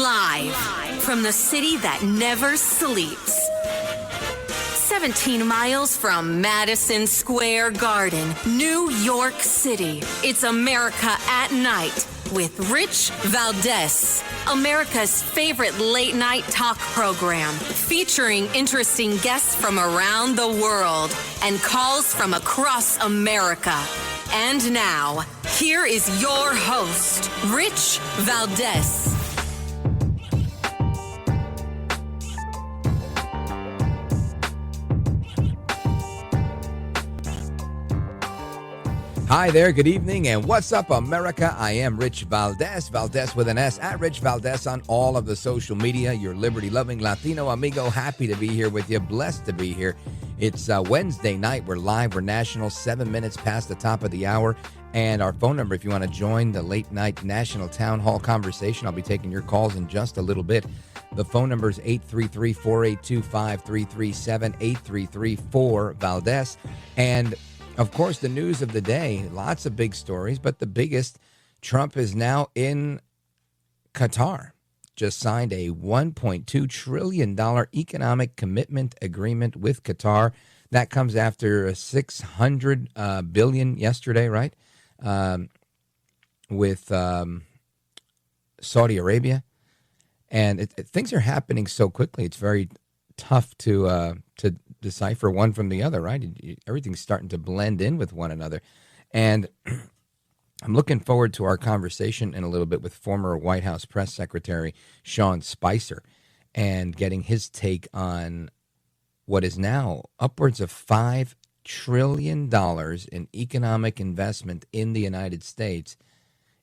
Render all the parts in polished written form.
Live from the city that never sleeps. 17 miles from Madison Square Garden, New York City. It's America at Night with Rich Valdez, America's favorite late-night talk program, featuring interesting guests from around the world and calls from across America. And now, here is your host, Rich Valdez. Hi there, good evening, and what's up, America? I am Rich Valdez, Valdez with an S, at Rich Valdez on all of the social media. Your liberty-loving Latino amigo, happy to be here with you, blessed to be here. It's Wednesday night, we're live, we're national, 7 minutes past the top of the hour, and our phone number, if you want to join the late-night national town hall conversation, I'll be taking your calls in just a little bit. The phone number is 833-482-5337, 833-4-VALDEZ, and of course, the news of the day, lots of big stories, but the biggest, Trump is now in Qatar. Just signed a $1.2 trillion economic commitment agreement with Qatar. That comes after a $600 billion yesterday, right? With Saudi Arabia. And things are happening so quickly, it's very tough to decipher one from the other, right? Everything's starting to blend in with one another. And I'm looking forward to our conversation in a little bit with former White House press secretary Sean Spicer and getting his take on what is now upwards of $5 trillion in economic investment in the United States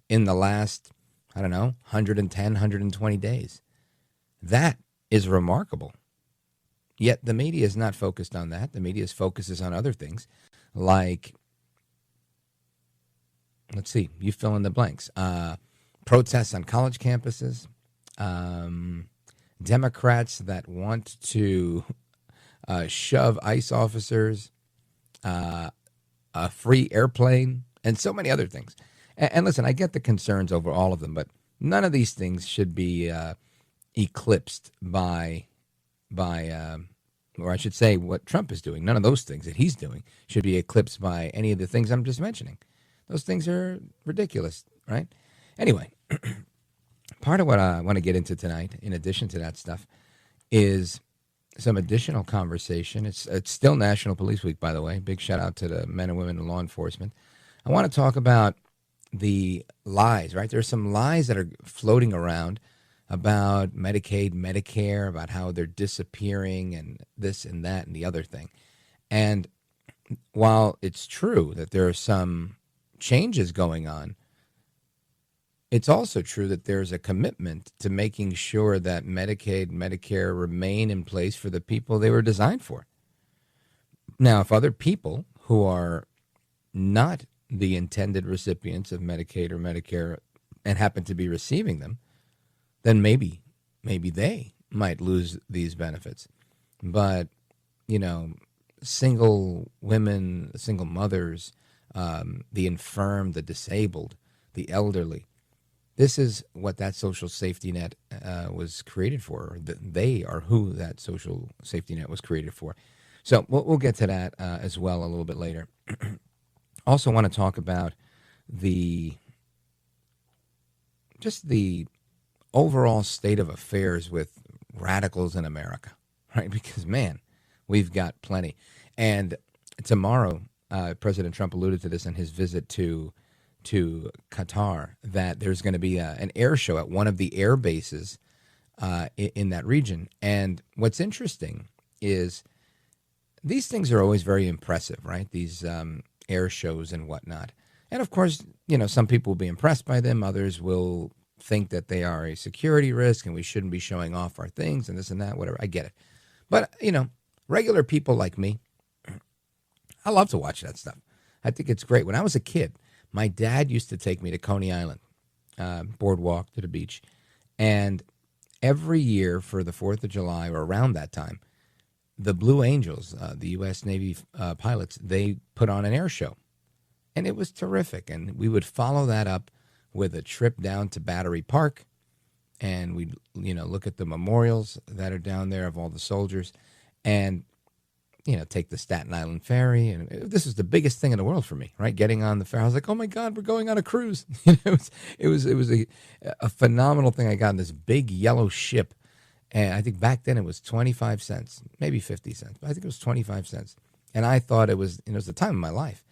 in the last, 110, 120 days. That is remarkable. Yet the media is not focused on that. The media focuses on other things like, let's see, you fill in the blanks. Protests on college campuses, Democrats that want to shove ICE officers, a free airplane, and so many other things. And listen, I get the concerns over all of them, but none of these things should be eclipsed by or I should say what Trump is doing. None of those things that he's doing should be eclipsed by any of the things I'm just mentioning. Those things are ridiculous, right? Anyway, part of what I want to get into tonight, in addition to that stuff, is some additional conversation. It's still National Police Week, by the way. Big shout out to the men and women in law enforcement. I want to talk about the lies, right? There's some lies that are floating around about Medicaid, Medicare, about how they're disappearing and this and that and the other thing. And while it's true that there are some changes going on, it's also true that there's a commitment to making sure that Medicaid, Medicare remain in place for the people they were designed for. Now, if other people who are not the intended recipients of Medicaid or Medicare and happen to be receiving them, then maybe they might lose these benefits. But, single women, single mothers, the infirm, the disabled, the elderly, this is what that social safety net was created for. They are who that social safety net was created for. So we'll get to that as well a little bit later. Also want to talk about the overall state of affairs with radicals in America, right? Because, man, we've got plenty. And tomorrow, President Trump alluded to this in his visit to Qatar, that there's going to be an air show at one of the air bases in that region. And what's interesting is these things are always very impressive, right? These air shows and whatnot. And, of course, some people will be impressed by them. Others will think that they are a security risk and we shouldn't be showing off our things and this and that, whatever. I get it. But, regular people like me, I love to watch that stuff. I think it's great. When I was a kid, my dad used to take me to Coney Island, boardwalk to the beach. And every year for the 4th of July or around that time, the Blue Angels, the U.S. Navy pilots, they put on an air show. And it was terrific. And we would follow that up with a trip down to Battery Park and we'd, look at the memorials that are down there of all the soldiers, and take the Staten Island ferry. And this was the biggest thing in the world for me, right? Getting on the ferry. I was like, oh my God, we're going on a cruise. It was a phenomenal thing. I got on this big yellow ship. And I think back then it was 25 cents, maybe 50 cents, but I think it was 25 cents. And I thought it was the time of my life.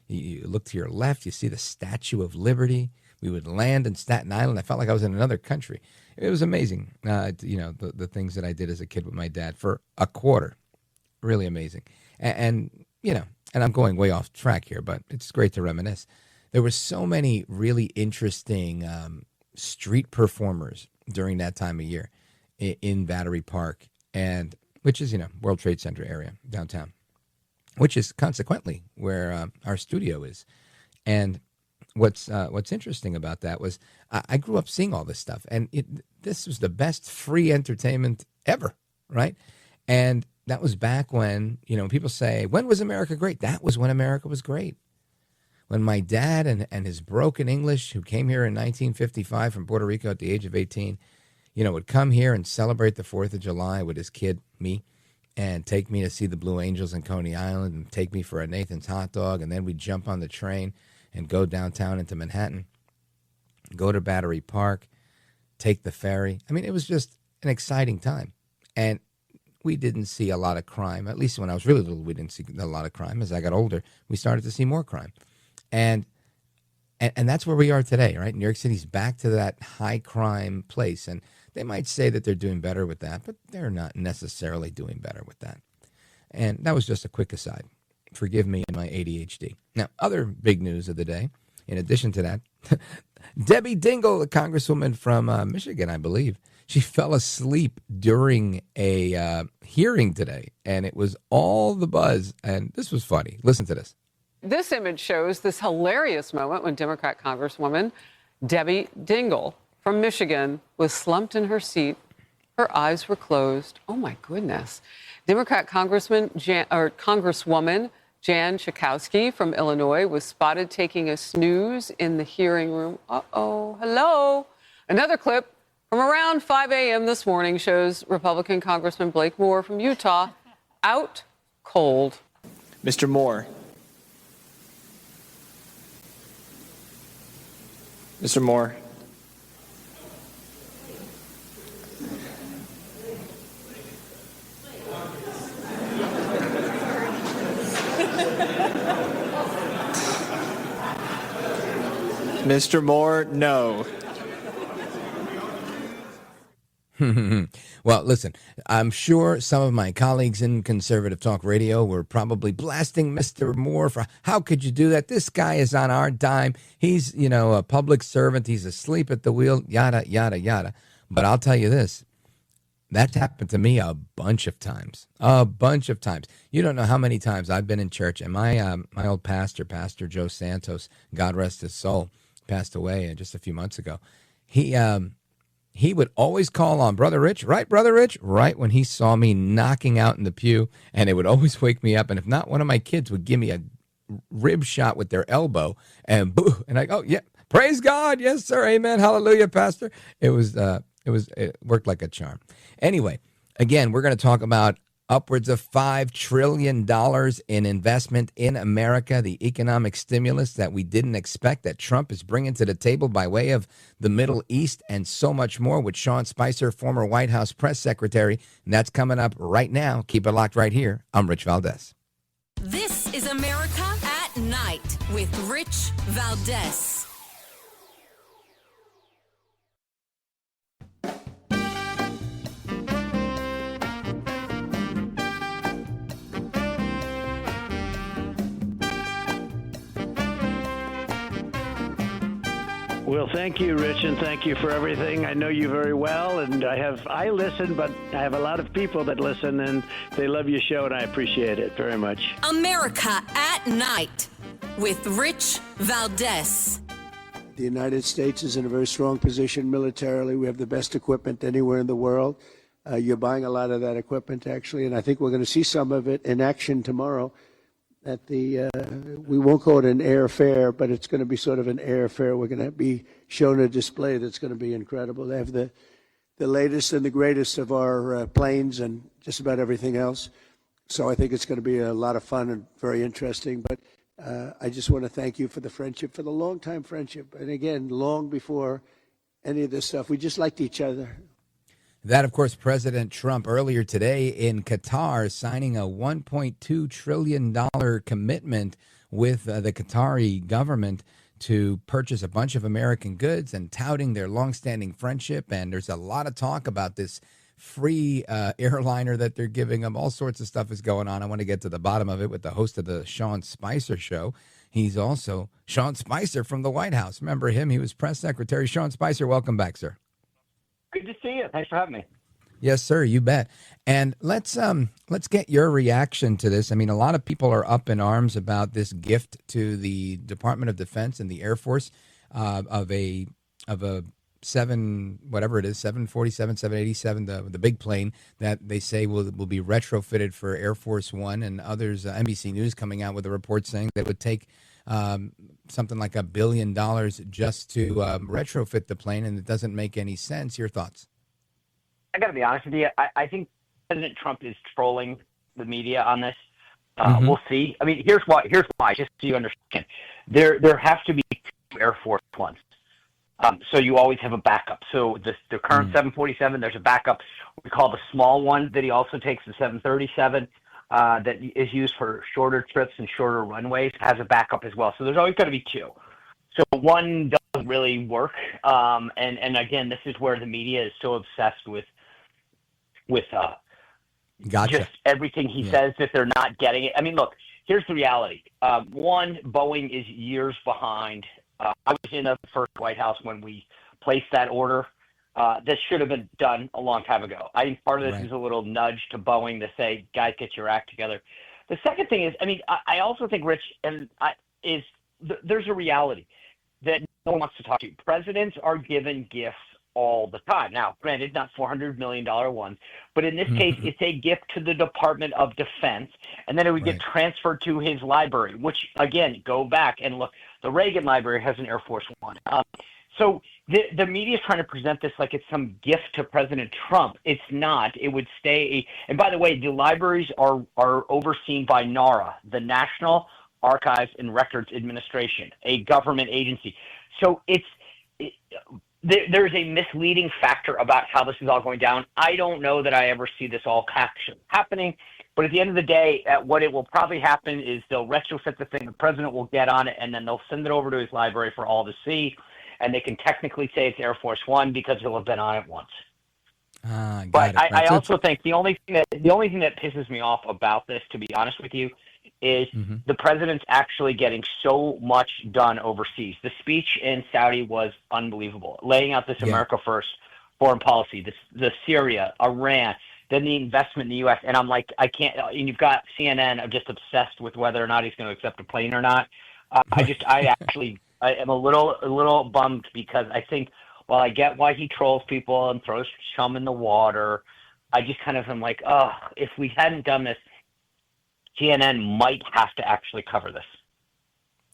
You look to your left, you see the Statue of Liberty. We would land in Staten Island. I felt like I was in another country. It was amazing, the things that I did as a kid with my dad for a quarter. Really amazing. And I'm going way off track here, but it's great to reminisce. There were so many really interesting street performers during that time of year in Battery Park, and which is, World Trade Center area downtown, which is consequently where our studio is. And what's interesting about that was I grew up seeing all this stuff, and this was the best free entertainment ever, right? And that was back when, people say, when was America great? That was when America was great. When my dad and his broken English, who came here in 1955 from Puerto Rico at the age of 18, would come here and celebrate the 4th of July with his kid, me, and take me to see the Blue Angels in Coney Island and take me for a Nathan's hot dog. And then we'd jump on the train and go downtown into Manhattan, go to Battery Park, take the ferry. I mean, it was just an exciting time. And we didn't see a lot of crime. At least when I was really little, we didn't see a lot of crime. As I got older, we started to see more crime. And that's where we are today, right? New York City's back to that high crime place. And they might say that they're doing better with that, but they're not necessarily doing better with that. And that was just a quick aside. Forgive me and my ADHD. Now, other big news of the day, in addition to that, Debbie Dingell, a congresswoman from Michigan, I believe, she fell asleep during a hearing today, and it was all the buzz, and this was funny. Listen to this. This image shows this hilarious moment when Democrat Congresswoman Debbie Dingell from Michigan was slumped in her seat. Her eyes were closed. Oh, my goodness. Democrat Congresswoman Jan Schakowsky from Illinois was spotted taking a snooze in the hearing room. Uh-oh. Hello. Another clip from around 5 a.m. this morning shows Republican Congressman Blake Moore from Utah out cold. Mr. Moore. Mr. Moore. Mr. Moore, no. Well, listen, I'm sure some of my colleagues in conservative talk radio were probably blasting Mr. Moore for, how could you do that? This guy is on our dime. He's, a public servant. He's asleep at the wheel, yada, yada, yada. But I'll tell you this. That's happened to me a bunch of times. A bunch of times. You don't know how many times I've been in church, and my old pastor, Pastor Joe Santos, God rest his soul, passed away just a few months ago. He would always call on Brother Rich, right, Brother Rich? Right when he saw me knocking out in the pew, and it would always wake me up. And if not, one of my kids would give me a rib shot with their elbow, and boo, and I go, yeah, praise God, yes, sir, amen, hallelujah, Pastor. It worked like a charm. Anyway, again, we're going to talk about upwards of $5 trillion in investment in America, the economic stimulus that we didn't expect that Trump is bringing to the table by way of the Middle East, and so much more with Sean Spicer, former White House press secretary. And that's coming up right now. Keep it locked right here. I'm Rich Valdez. This is America at Night with Rich Valdez. Well, thank you, Rich, and thank you for everything. I know you very well, and I listen, but I have a lot of people that listen, and they love your show, and I appreciate it very much. America at Night with Rich Valdez. The United States is in a very strong position militarily. We have the best equipment anywhere in the world. You're buying a lot of that equipment, actually, and I think we're going to see some of it in action tomorrow. At the we won't call it an air fair, but it's going to be sort of an air fair. We're going to be shown a display that's going to be incredible. They have the the latest and the greatest of our planes and just about everything else. So I think it's going to be a lot of fun and very interesting. But I just want to thank you for the friendship, for the long-time friendship. And again, long before any of this stuff, we just liked each other. That, of course, President Trump earlier today in Qatar signing a $1.2 trillion commitment with the Qatari government to purchase a bunch of American goods and touting their longstanding friendship. And there's a lot of talk about this free airliner that they're giving them. All sorts of stuff is going on. I want to get to the bottom of it with the host of the Sean Spicer Show. He's also Sean Spicer from the White House. Remember him? He was press secretary. Sean Spicer, welcome back, sir. Good to see you. Thanks for having me. Yes, sir. You bet. And let's get your reaction to this. I mean, a lot of people are up in arms about this gift to the Department of Defense and the Air Force of a 747, 787, the big plane that they say will be retrofitted for Air Force One, and others. NBC News coming out with a report saying that it would take something like $1 billion just to retrofit the plane, and it doesn't make any sense. Your thoughts? I got to be honest with you. I think President Trump is trolling the media on this. We'll see. I mean, here's why. Just so you understand, there has to be 2 Air Force Ones. So you always have a backup. So the current 747, there's a backup. We call the small one that he also takes, the 737, that is used for shorter trips and shorter runways, has a backup as well. So there's always got to be 2. So one doesn't really work. And again, this is where the media is so obsessed with Gotcha. just everything he says that they're not getting it. I mean, look, here's the reality. One, Boeing is years behind. I was in the first White House when we placed that order. This should have been done a long time ago. I think part of this is a little nudge to Boeing to say, guys, get your act together. The second thing is, I mean, I also think, Rich, there's a reality that no one wants to talk to. Presidents are given gifts all the time. Now, granted, not $400 million ones, but in this case, it's a gift to the Department of Defense, and then it would get transferred to his library, which, again, go back and look. The Reagan Library has an Air Force One. So the media is trying to present this like it's some gift to President Trump. It's not. It would stay. And by the way, the libraries are overseen by NARA, the National Archives and Records Administration, a government agency. So there's a misleading factor about how this is all going down. I don't know that I ever see this all happening. But at the end of the day, what it will probably happen is they'll retrofit the thing, the president will get on it, and then they'll send it over to his library for all to see, and they can technically say it's Air Force One because he'll have been on it once. But I also think the only thing that pisses me off about this, to be honest with you, is the president's actually getting so much done overseas. The speech in Saudi was unbelievable, laying out this America First foreign policy, the Syria, Iran, then the investment in the U.S. And I'm like, I can't. And you've got CNN just obsessed with whether or not he's going to accept a plane or not. I am a little bummed because I think, while I get why he trolls people and throws chum in the water, I just kind of am like, oh, if we hadn't done this, CNN might have to actually cover this.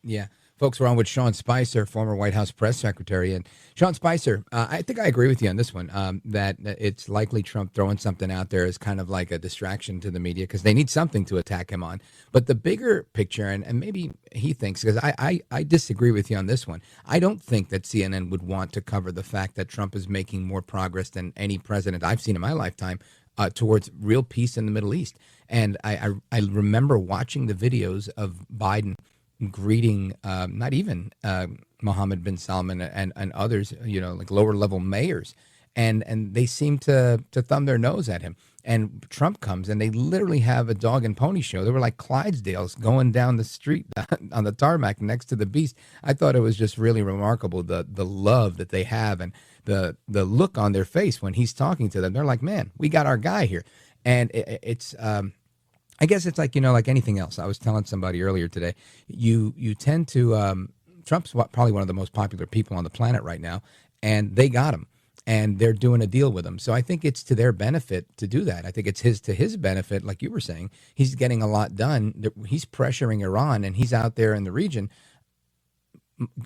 Yeah. Folks, we're on with Sean Spicer, former White House press secretary. And Sean Spicer, I think I agree with you on this one, that it's likely Trump throwing something out there as kind of like a distraction to the media because they need something to attack him on. But the bigger picture, and maybe he thinks, because I disagree with you on this one, I don't think that CNN would want to cover the fact that Trump is making more progress than any president I've seen in my lifetime towards real peace in the Middle East. And I remember watching the videos of Biden greeting not even Mohammed bin Salman and others, like lower level mayors. And they seem to thumb their nose at him. And Trump comes and they literally have a dog and pony show. They were like Clydesdales going down the street on the tarmac next to the beast. I thought it was just really remarkable, the love that they have and the look on their face when he's talking to them. They're like, man, we got our guy here. And it's I guess it's like, like anything else. I was telling somebody earlier today, you tend to, Trump's probably one of the most popular people on the planet right now, and they got him, and they're doing a deal with him. So I think it's to their benefit to do that. I think it's to his benefit, like you were saying. He's getting a lot done. He's pressuring Iran, and he's out there in the region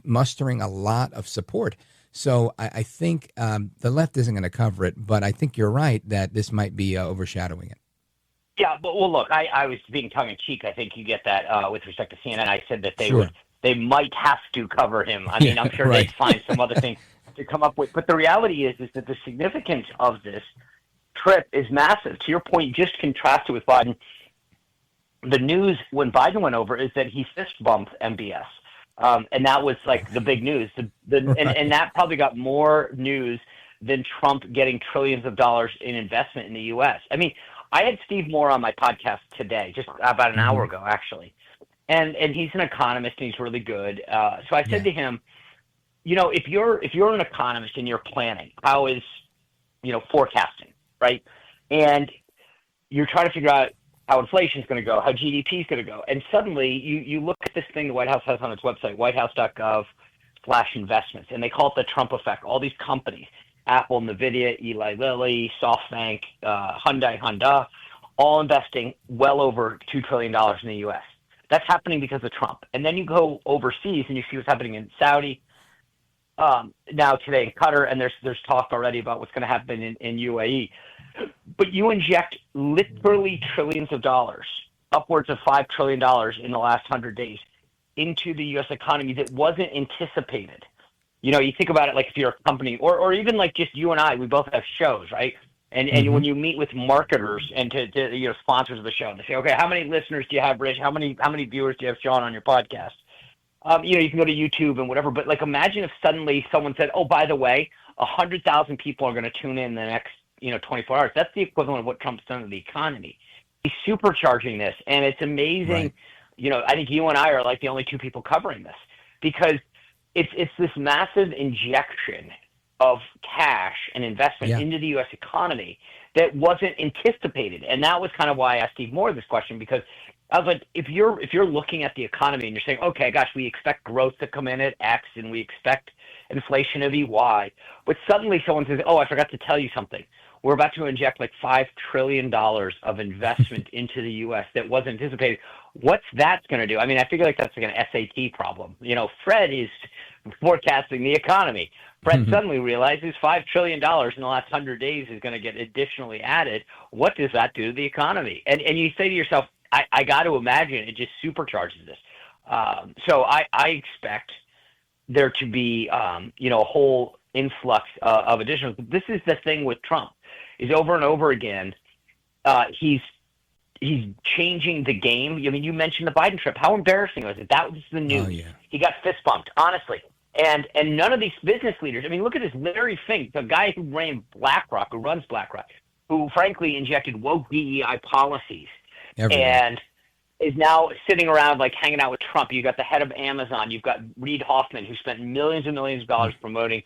mustering a lot of support. So I think the left isn't going to cover it, but I think you're right that this might be overshadowing it. Yeah, but well, look, I was being tongue in cheek. I think you get that with respect to CNN. I said that Sure. they might have to cover him. I mean, I'm sure right. they'd find some other thing to come up with. But the reality is that the significance of this trip is massive. To your point, just contrast it with Biden. The news when Biden went over is that he fist bumped MBS. And that was like the big news. And that probably got more news than Trump getting trillions of dollars in investment in the U.S. I mean, I had Steve Moore on my podcast today, just about an hour ago, actually. And he's an economist and he's really good. So I said to him, if you're an economist and you're planning, how is, forecasting, right? And you're trying to figure out how inflation is going to go, how GDP is going to go. And suddenly you look at this thing the White House has on its website, whitehouse.gov/investments, and they call it the Trump effect. All these companies, Apple, NVIDIA, Eli Lilly, SoftBank, Hyundai, Honda, all investing well over $2 trillion in the U.S. That's happening because of Trump. And then you go overseas and you see what's happening in Saudi, now today in Qatar, and there's talk already about what's going to happen in UAE. But you inject literally trillions of dollars, upwards of $5 trillion in the last 100 days, into the U.S. economy that wasn't anticipated. You think about it like if you're a company, or even like just you and I, we both have shows, right? And when you meet with marketers and to sponsors of the show, and they say, okay, how many listeners do you have, Rich? How many viewers do you have, Sean, on your podcast? You can go to YouTube and whatever, but like imagine if suddenly someone said, oh, by the way, 100,000 people are going to tune in the next 24 hours. That's the equivalent of what Trump's done to the economy. He's supercharging this, and it's amazing. Right. I think you and I are like the only two people covering this because it's this massive injection of cash and investment into the U.S. economy that wasn't anticipated, and that was kind of why I asked Steve Moore this question, because I was like, if you're looking at the economy and you're saying, okay, gosh, we expect growth to come in at X and we expect inflation to be Y, but suddenly someone says, oh, I forgot to tell you something. We're about to inject like $5 trillion of investment into the U.S. that wasn't anticipated. What's that going to do? I mean, I figure like that's like an SAT problem. Fred is forecasting the economy. Fred suddenly realizes $5 trillion in the last 100 days is going to get additionally added. What does that do to the economy? And you say to yourself, I got to imagine it just supercharges this. So I expect there to be, a whole influx of additional. This is the thing with Trump. Is over and over again, he's changing the game. I mean, you mentioned the Biden trip. How embarrassing was it? That was the news. Oh, yeah. He got fist bumped, honestly. And none of these business leaders. I mean, look at this Larry Fink, the guy who runs BlackRock, who frankly injected woke DEI policies, and is now sitting around like hanging out with Trump. You got the head of Amazon. You've got Reid Hoffman, who spent millions and millions of dollars promoting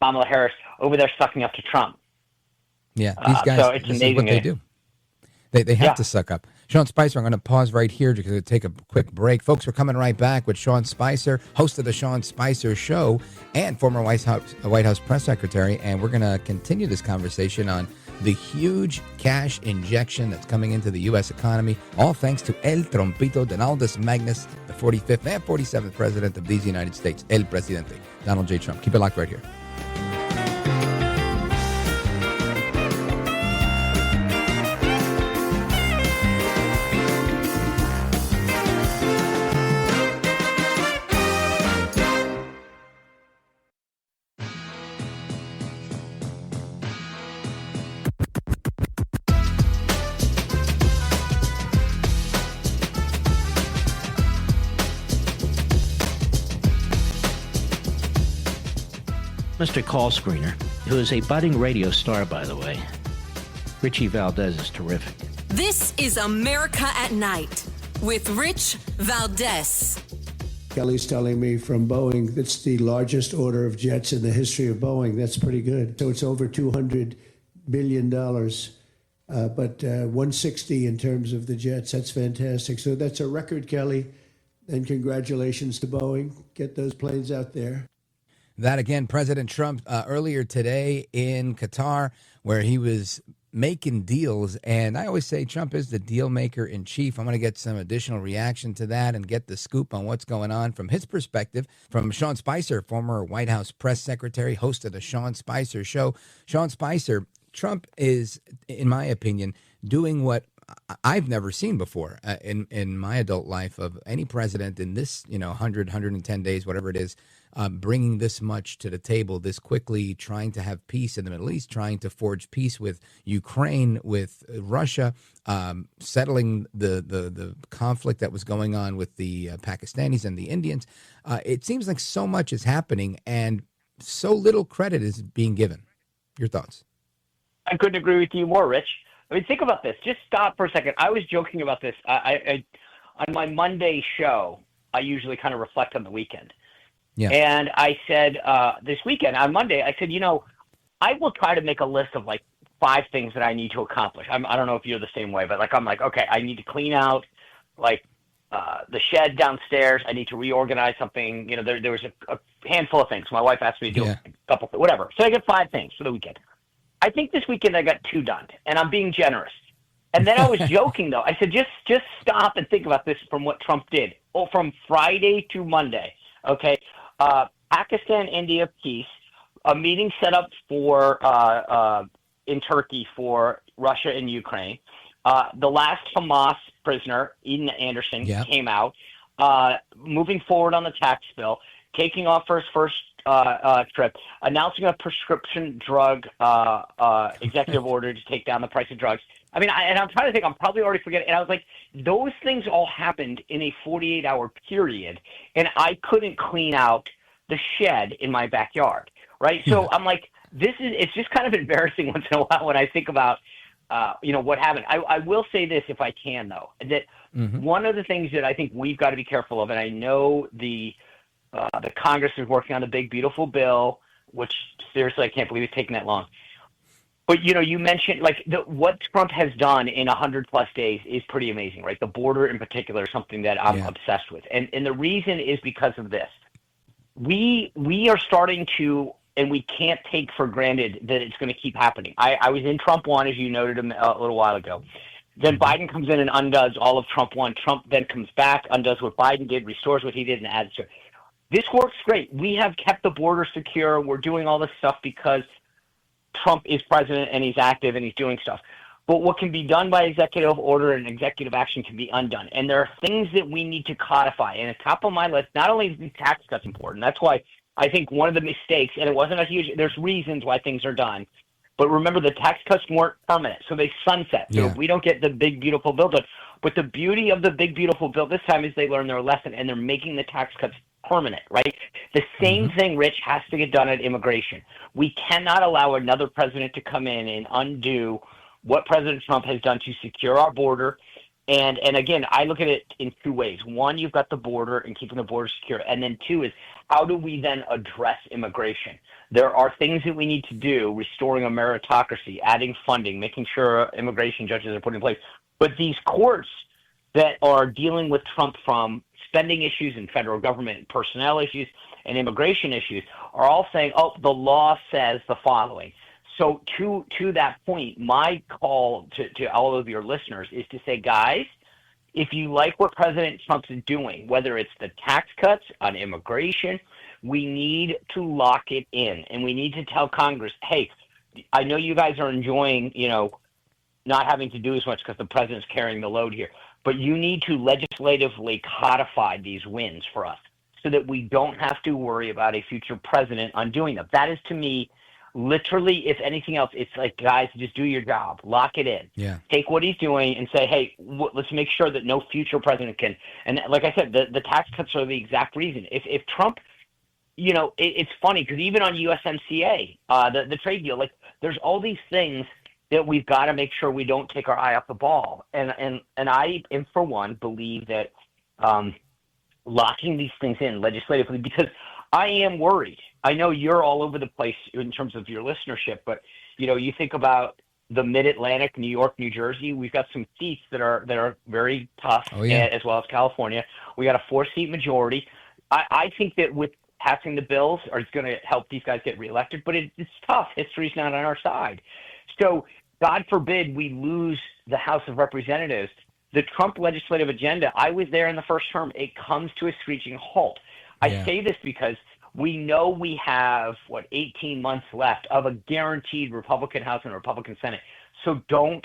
Kamala Harris over there, sucking up to Trump. Yeah, these guys, so it's this amazing is what they do. They have to suck up. Sean Spicer, I'm going to pause right here to take a quick break. Folks, we're coming right back with Sean Spicer, host of the Sean Spicer Show and former White House press secretary, and we're going to continue this conversation on the huge cash injection that's coming into the U.S. economy, all thanks to El Trompito Donaldus Magnus, the 45th and 47th president of these United States, El Presidente, Donald J. Trump. Keep it locked right here. Mr. Call Screener, who is a budding radio star, by the way. Richie Valdez is terrific. This is America at Night with Rich Valdez. Kelly's telling me from Boeing that's the largest order of jets in the history of Boeing. That's pretty good. So it's over $200 billion, but 160 in terms of the jets. That's fantastic. So that's a record, Kelly. And congratulations to Boeing. Get those planes out there. That again, President Trump earlier today in Qatar, where he was making deals. And I always say Trump is the deal maker in chief. I'm going to get some additional reaction to that and get the scoop on what's going on from his perspective, from Sean Spicer, former White House press secretary, host of the Sean Spicer Show. Sean Spicer, Trump is, in my opinion, doing what I've never seen before in my adult life of any president in this, 100, 110 days, whatever it is, bringing this much to the table this quickly, trying to have peace in the Middle East, trying to forge peace with Ukraine, with Russia, settling the conflict that was going on with the Pakistanis and the Indians. It seems like so much is happening and so little credit is being given. Your thoughts? I couldn't agree with you more, Rich. I mean, think about this. Just stop for a second. I was joking about this. I on my Monday show, I usually kind of reflect on the weekend. Yeah. And I said this weekend, on Monday, I said, I will try to make a list of like 5 things that I need to accomplish. I don't know if you're the same way, but I'm like, okay, I need to clean out like the shed downstairs. I need to reorganize something. There was a handful of things. My wife asked me to do a couple, whatever. So I get 5 things for the weekend. I think this weekend I got 2 done, and I'm being generous. And then I was joking, though. I said, just stop and think about this from what Trump did. Oh, from Friday to Monday, okay? Pakistan-India peace, a meeting set up for in Turkey for Russia and Ukraine. The last Hamas prisoner, Eden Anderson, came out, moving forward on the tax bill, taking off for his first trip, announcing a prescription drug executive order to take down the price of drugs. I mean, and I'm trying to think, I'm probably already forgetting. And I was like, those things all happened in a 48-hour period, and I couldn't clean out the shed in my backyard, right? So I'm like, it's just kind of embarrassing once in a while when I think about, what happened. I will say this, if I can, though, that one of the things that I think we've got to be careful of, and I know the Congress is working on the big, beautiful bill, which seriously, I can't believe it's taking that long. But, you mentioned like what Trump has done in 100+ days is pretty amazing, right? The border in particular is something that I'm obsessed with. And the reason is because of this. We are starting to, and we can't take for granted that it's going to keep happening. I was in Trump 1, as you noted a little while ago. Then Biden comes in and undoes all of Trump 1. Trump then comes back, undoes what Biden did, restores what he did, and adds to it. This works great. We have kept the border secure. We're doing all this stuff because Trump is president and he's active and he's doing stuff. But what can be done by executive order and executive action can be undone. And there are things that we need to codify. And at the top of my list, not only is the tax cuts important, that's why I think one of the mistakes, and it wasn't a huge, there's reasons why things are done. But remember, the tax cuts weren't permanent, so they sunset. So we don't get the big, beautiful bill done. But the beauty of the big, beautiful bill this time is they learned their lesson, and they're making the tax cuts permanent, right? The same thing, Rich, has to get done at immigration. We cannot allow another president to come in and undo what President Trump has done to secure our border. And again, I look at it in 2 ways. One, you've got the border and keeping the border secure. And then 2 is, how do we then address immigration? There are things that we need to do, restoring a meritocracy, adding funding, making sure immigration judges are put in place. But these courts that are dealing with Trump from spending issues and federal government personnel issues and immigration issues are all saying, oh, the law says the following. So to that point, my call to all of your listeners is to say, guys, if you like what President Trump is doing, whether it's the tax cuts on immigration, we need to lock it in. And we need to tell Congress, hey, I know you guys are enjoying, not having to do as much because the president's carrying the load here, but you need to legislatively codify these wins for us so that we don't have to worry about a future president undoing them. That is, to me, literally, if anything else, it's like, guys, just do your job. Lock it in. Yeah. Take what he's doing and say, hey, let's make sure that no future president can. And like I said, the tax cuts are the exact reason. If Trump, it's funny because even on USMCA, the trade deal, like there's all these things that we've got to make sure we don't take our eye off the ball. And I, for one, believe that locking these things in legislatively, because I am worried. I know you're all over the place in terms of your listenership, but you think about the Mid-Atlantic, New York, New Jersey. We've got some seats that are very tough, as well as California. We got a 4-seat majority. I think that with passing the bills is going to help these guys get reelected, but it's tough. History's not on our side. So God forbid we lose the House of Representatives, the Trump legislative agenda, I was there in the first term, it comes to a screeching halt. I say this because we know we have, 18 months left of a guaranteed Republican House and Republican Senate. So don't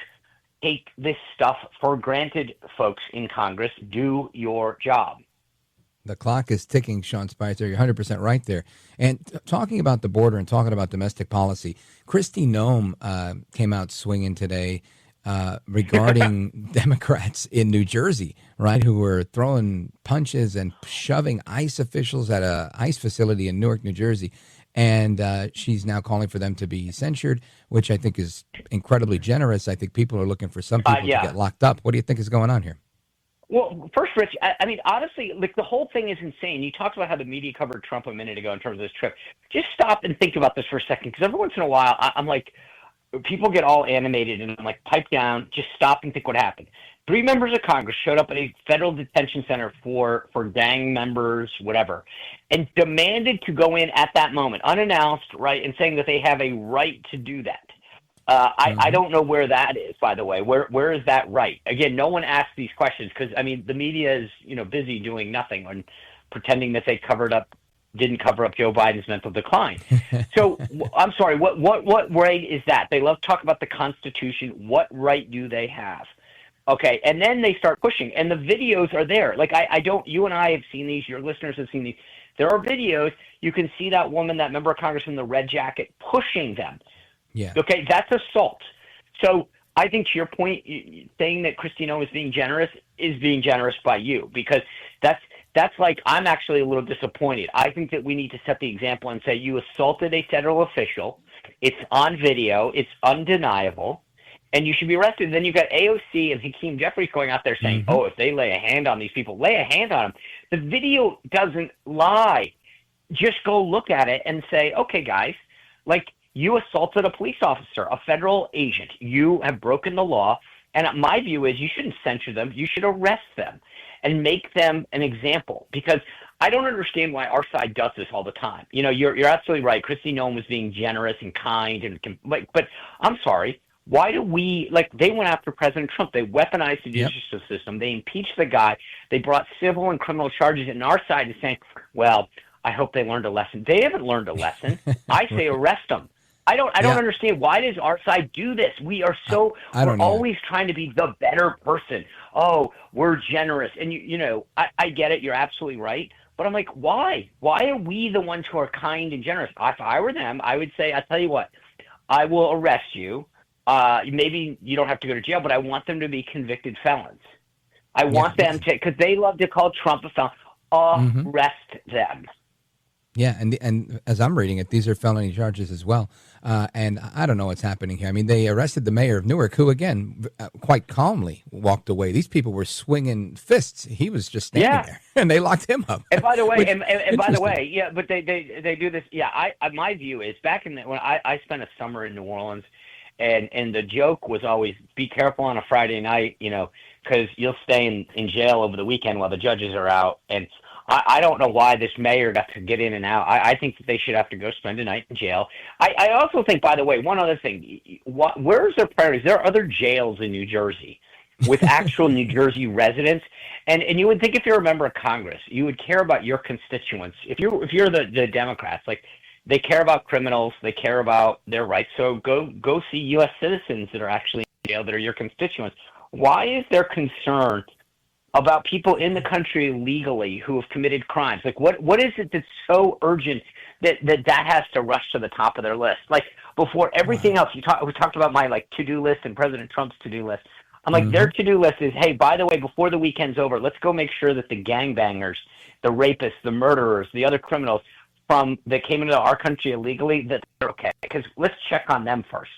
take this stuff for granted, folks in Congress. Do your job. The clock is ticking, Sean Spicer. You're 100% right there. And talking about the border and talking about domestic policy, Kristi Noem came out swinging today regarding Democrats in New Jersey, right, who were throwing punches and shoving ICE officials at a ICE facility in Newark, New Jersey. And she's now calling for them to be censured, which I think is incredibly generous. I think people are looking for some people to get locked up. What do you think is going on here? Well, first, Rich, I mean, honestly, like the whole thing is insane. You talked about how the media covered Trump a minute ago in terms of this trip. Just stop and think about this for a second, because every once in a while, I'm like, people get all animated, and I'm like, pipe down, just stop and think what happened. 3 members of Congress showed up at a federal detention center for gang members, whatever, and demanded to go in at that moment, unannounced, right, and saying that they have a right to do that. I don't know where that is, by the way. Where is that right? Again, no one asked these questions because, I mean, the media is, busy doing nothing and pretending that they didn't cover up Joe Biden's mental decline. So I'm sorry, what right is that? They love to talk about the Constitution. What right do they have? Okay, and then they start pushing, and the videos are there. Like, you and I have seen these, your listeners have seen these. There are videos. You can see that woman, that member of Congress in the red jacket, pushing them. Yeah. Okay, that's assault. So I think to your point, saying that Kristi Noem is being generous by you, because that's like, I'm actually a little disappointed. I think that we need to set the example and say you assaulted a federal official. It's on video. It's undeniable. And you should be arrested. Then you've got AOC and Hakeem Jeffries going out there saying, oh, if they lay a hand on these people, lay a hand on them. The video doesn't lie. Just go look at it and say, okay, guys, like, you assaulted a police officer, a federal agent. You have broken the law. And my view is you shouldn't censure them. You should arrest them and make them an example, because I don't understand why our side does this all the time. You're absolutely right. Kristi Noem was being generous and kind, but I'm sorry. Why do we, they went after President Trump. They weaponized the judicial system. They impeached the guy. They brought civil and criminal charges. And our side is saying, well, I hope they learned a lesson. They haven't learned a lesson. I say arrest them. I don't understand. Why does our side do this? We are we're always trying to be the better person. Oh, we're generous. And I get it. You're absolutely right. But I'm like, why? Why are we the ones who are kind and generous? If I were them, I would say, I'll tell you what, I will arrest you. Maybe you don't have to go to jail, but I want them to be convicted felons. I want them to, because they love to call Trump a felon. Arrest them. Yeah, and as I'm reading it, these are felony charges as well. And I don't know what's happening here. I mean, they arrested the mayor of Newark, who, again, quite calmly walked away. These people were swinging fists. He was just standing there, and they locked him up. And by the way, but they do this. Yeah, my view is back when I spent a summer in New Orleans, and the joke was always be careful on a Friday night, because you'll stay in jail over the weekend while the judges are out. And I don't know why this mayor got to get in and out. I think that they should have to go spend a night in jail. I also think, by the way, one other thing, where's their priorities? There are other jails in New Jersey with actual New Jersey residents. And you would think if you're a member of Congress, you would care about your constituents. If you're the Democrats, they care about criminals, they care about their rights. So go see U.S. citizens that are actually in jail that are your constituents. Why is there concern about people in the country legally who have committed crimes? What is it that's so urgent that has to rush to the top of their list? Before everything else, we talked about my to-do list and President Trump's to-do list. I'm like, their to-do list is, hey, by the way, before the weekend's over, let's go make sure that the gangbangers, the rapists, the murderers, the other criminals that came into our country illegally, that they're okay. Because let's check on them first.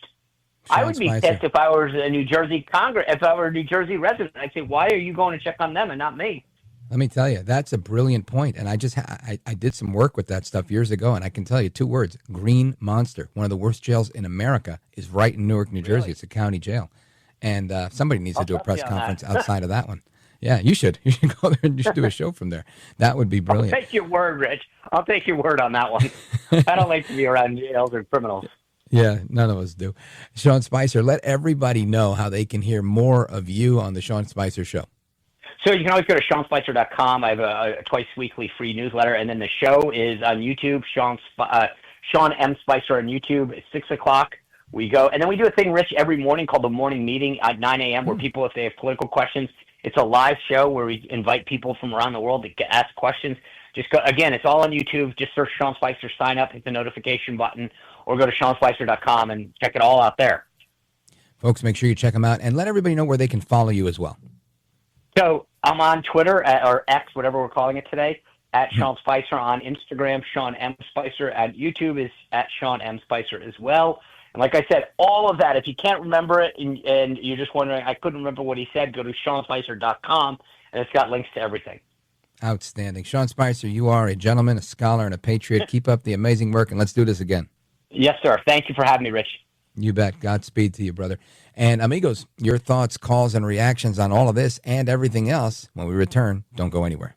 I would be pissed if I was a New Jersey if I were a New Jersey resident. I'd say, why are you going to check on them and not me? Let me tell you, that's a brilliant point. And I just I did some work with that stuff years ago, and I can tell you 2 words: Green Monster. One of the worst jails in America is right in Newark, New Jersey. Really? It's a county jail, and somebody needs to do a press conference outside of that one. Yeah, you should. You should go there and you should do a show from there. That would be brilliant. I'll take your word, Rich. I'll take your word on that one. I don't like to be around jails or criminals. Yeah, none of us do. Sean Spicer, let everybody know how they can hear more of you on the Sean Spicer Show. So you can always go to SeanSpicer.com. I have a twice weekly free newsletter, and then the show is on YouTube. Sean M. Spicer on YouTube. It's 6 o'clock. We go, and then we do a thing, Rich, every morning called the Morning Meeting at 9 a.m. where people, if they have political questions, it's a live show where we invite people from around the world to ask questions. Just go, again, it's all on YouTube. Just search Sean Spicer, sign up, hit the notification button, or go to SeanSpicer.com and check it all out there. Folks, make sure you check them out and let everybody know where they can follow you as well. So I'm on Twitter, or X, whatever we're calling it today, at Sean Spicer. On Instagram, Sean M. Spicer. At YouTube is at Sean M. Spicer as well. And like I said, all of that, if you can't remember it and you're just wondering, I couldn't remember what he said, go to SeanSpicer.com, and it's got links to everything. Outstanding. Sean Spicer, you are a gentleman, a scholar, and a patriot. Keep up the amazing work, and let's do this again. Yes, sir. Thank you for having me, Rich. You bet. Godspeed to you, brother. And amigos, your thoughts, calls, and reactions on all of this and everything else when we return. Don't go anywhere.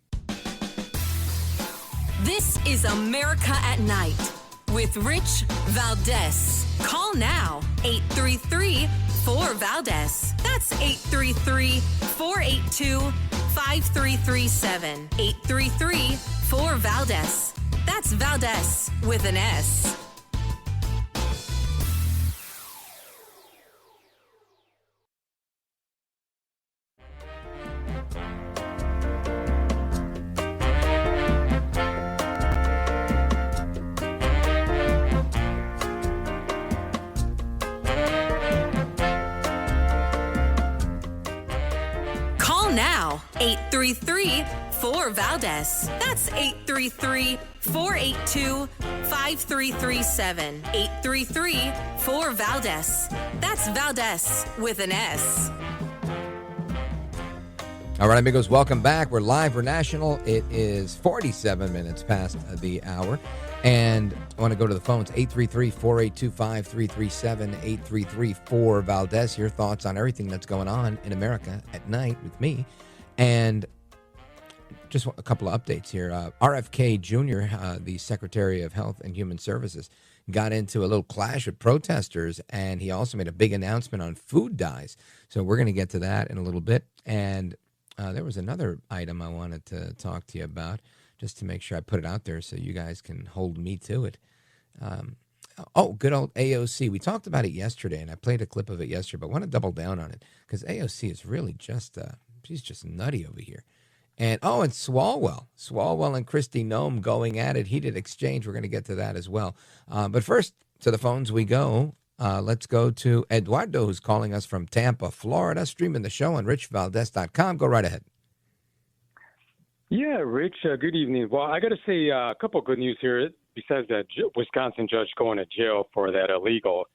This is America at Night with Rich Valdez. Call now, 833-4-VALDEZ. That's 833-482-5337. 833-4-VALDEZ. That's Valdez with an S. Now, 833-4-VALDEZ. That's 833-482-5337. 833-4-VALDEZ. That's Valdez with an S. All right, amigos, welcome back. We're live. We're national. It is 47 minutes past the hour. And I want to go to the phones, 833-482-5337, 833-4-VALDEZ. Your thoughts on everything that's going on in America at night with me. And just a couple of updates here. RFK Jr., the Secretary of Health and Human Services, got into a little clash with protesters, and he also made a big announcement on food dyes. So we're going to get to that in a little bit. And there was another item I wanted to talk to you about, just to make sure I put it out there so you guys can hold me to it. Good old AOC. We talked about it yesterday, and I played a clip of it yesterday, but I want to double down on it because AOC is really just, she's just nutty over here. And Swalwell and Kristi Noem going at it. Heated exchange. We're going to get to that as well. But first, to the phones we go. Let's go to Eduardo, who's calling us from Tampa, Florida, streaming the show on richvaldez.com. Go right ahead. Yeah, Rich, good evening. Well, I got to say a couple of good news here. Besides that Wisconsin judge going to jail for that illegal,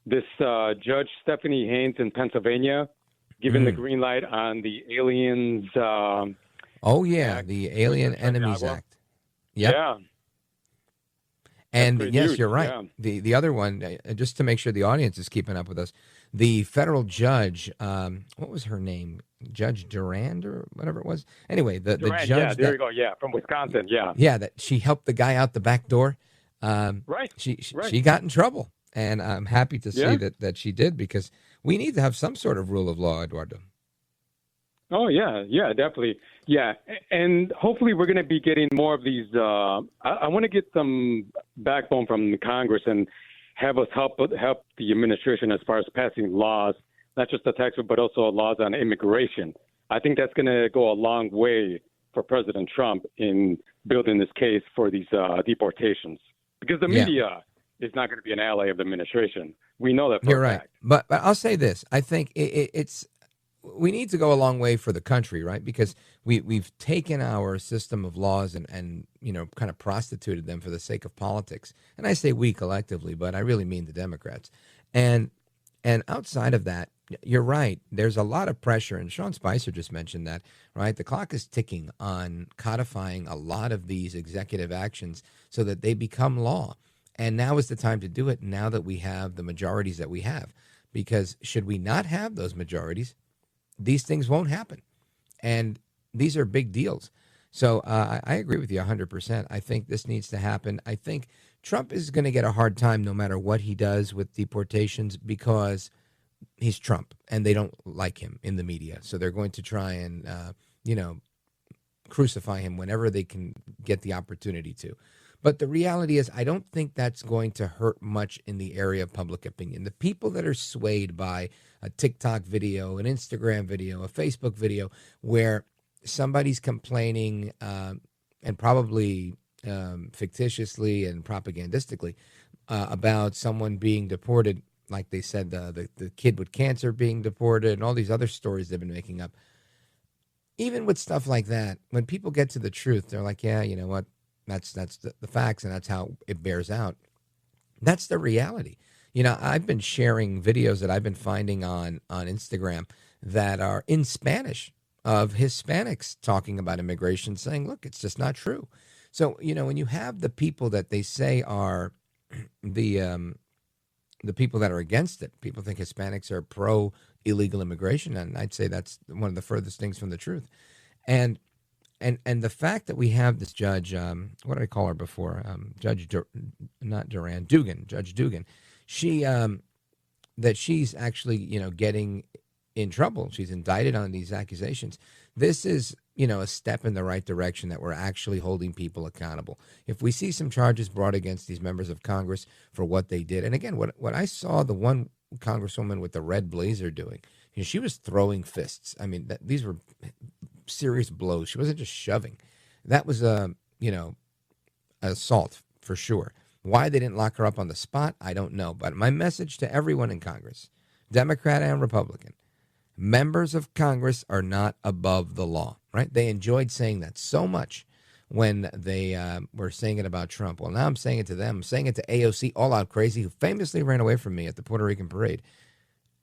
this Judge Stephanie Haynes in Pennsylvania given the green light on the aliens. The Alien Enemies Act. Yep. Yeah. And yes, news. You're right. Yeah. The other one, just to make sure the audience is keeping up with us, the federal judge, what was her name? Judge Durand or whatever it was. Anyway, the Durand, judge. Yeah, there you go. Yeah, from Wisconsin. Yeah. Yeah, that she helped the guy out the back door. Right. She got in trouble, and I'm happy to see that she did, because we need to have some sort of rule of law, Eduardo. Oh, yeah, definitely. Yeah, and hopefully we're going to be getting more of these. I want to get some backbone from the Congress and have us help the administration as far as passing laws, not just the tax, but also laws on immigration. I think that's going to go a long way for President Trump in building this case for these deportations, because the media is not going to be an ally of the administration. We know that for You're a right. fact. But I'll say this. I think it's we need to go a long way for the country, right? Because we've taken our system of laws and kind of prostituted them for the sake of politics. And I say we collectively, but I really mean the Democrats. And outside of that, you're right. There's a lot of pressure, and Sean Spicer just mentioned that, right? The clock is ticking on codifying a lot of these executive actions so that they become law. And now is the time to do it, now that we have the majorities that we have. Because should we not have those majorities, these things won't happen. And these are big deals. So I agree with you 100%. I think this needs to happen. I think Trump is going to get a hard time no matter what he does with deportations because he's Trump and they don't like him in the media. So they're going to try and, crucify him whenever they can get the opportunity to. But the reality is, I don't think that's going to hurt much in the area of public opinion. The people that are swayed by a TikTok video, an Instagram video, a Facebook video, where somebody's complaining and probably fictitiously and propagandistically about someone being deported, like they said, the kid with cancer being deported and all these other stories they've been making up. Even with stuff like that, when people get to the truth, they're like, yeah, you know what? That's the facts, and that's how it bears out. That's the reality. I've been sharing videos that I've been finding on Instagram that are in Spanish of Hispanics talking about immigration, saying, look, it's just not true. So, when you have the people that they say are the people that are against it, people think Hispanics are pro illegal immigration, and I'd say that's one of the furthest things from the truth. And the fact that we have this judge, what did I call her before? Judge Dugan. She that she's actually getting in trouble. She's indicted on these accusations. This is a step in the right direction, that we're actually holding people accountable. If we see some charges brought against these members of Congress for what they did, and again, what I saw the one Congresswoman with the red blazer doing, she was throwing fists. I mean, these were serious blows. She wasn't just shoving. That was assault for sure. Why they didn't lock her up on the spot, I don't know. But my message to everyone in Congress, Democrat and Republican, members of Congress are not above the law, right? They enjoyed saying that so much when they were saying it about Trump. Well, now I'm saying it to them. I'm saying it to AOC, All Out Crazy, who famously ran away from me at the Puerto Rican parade.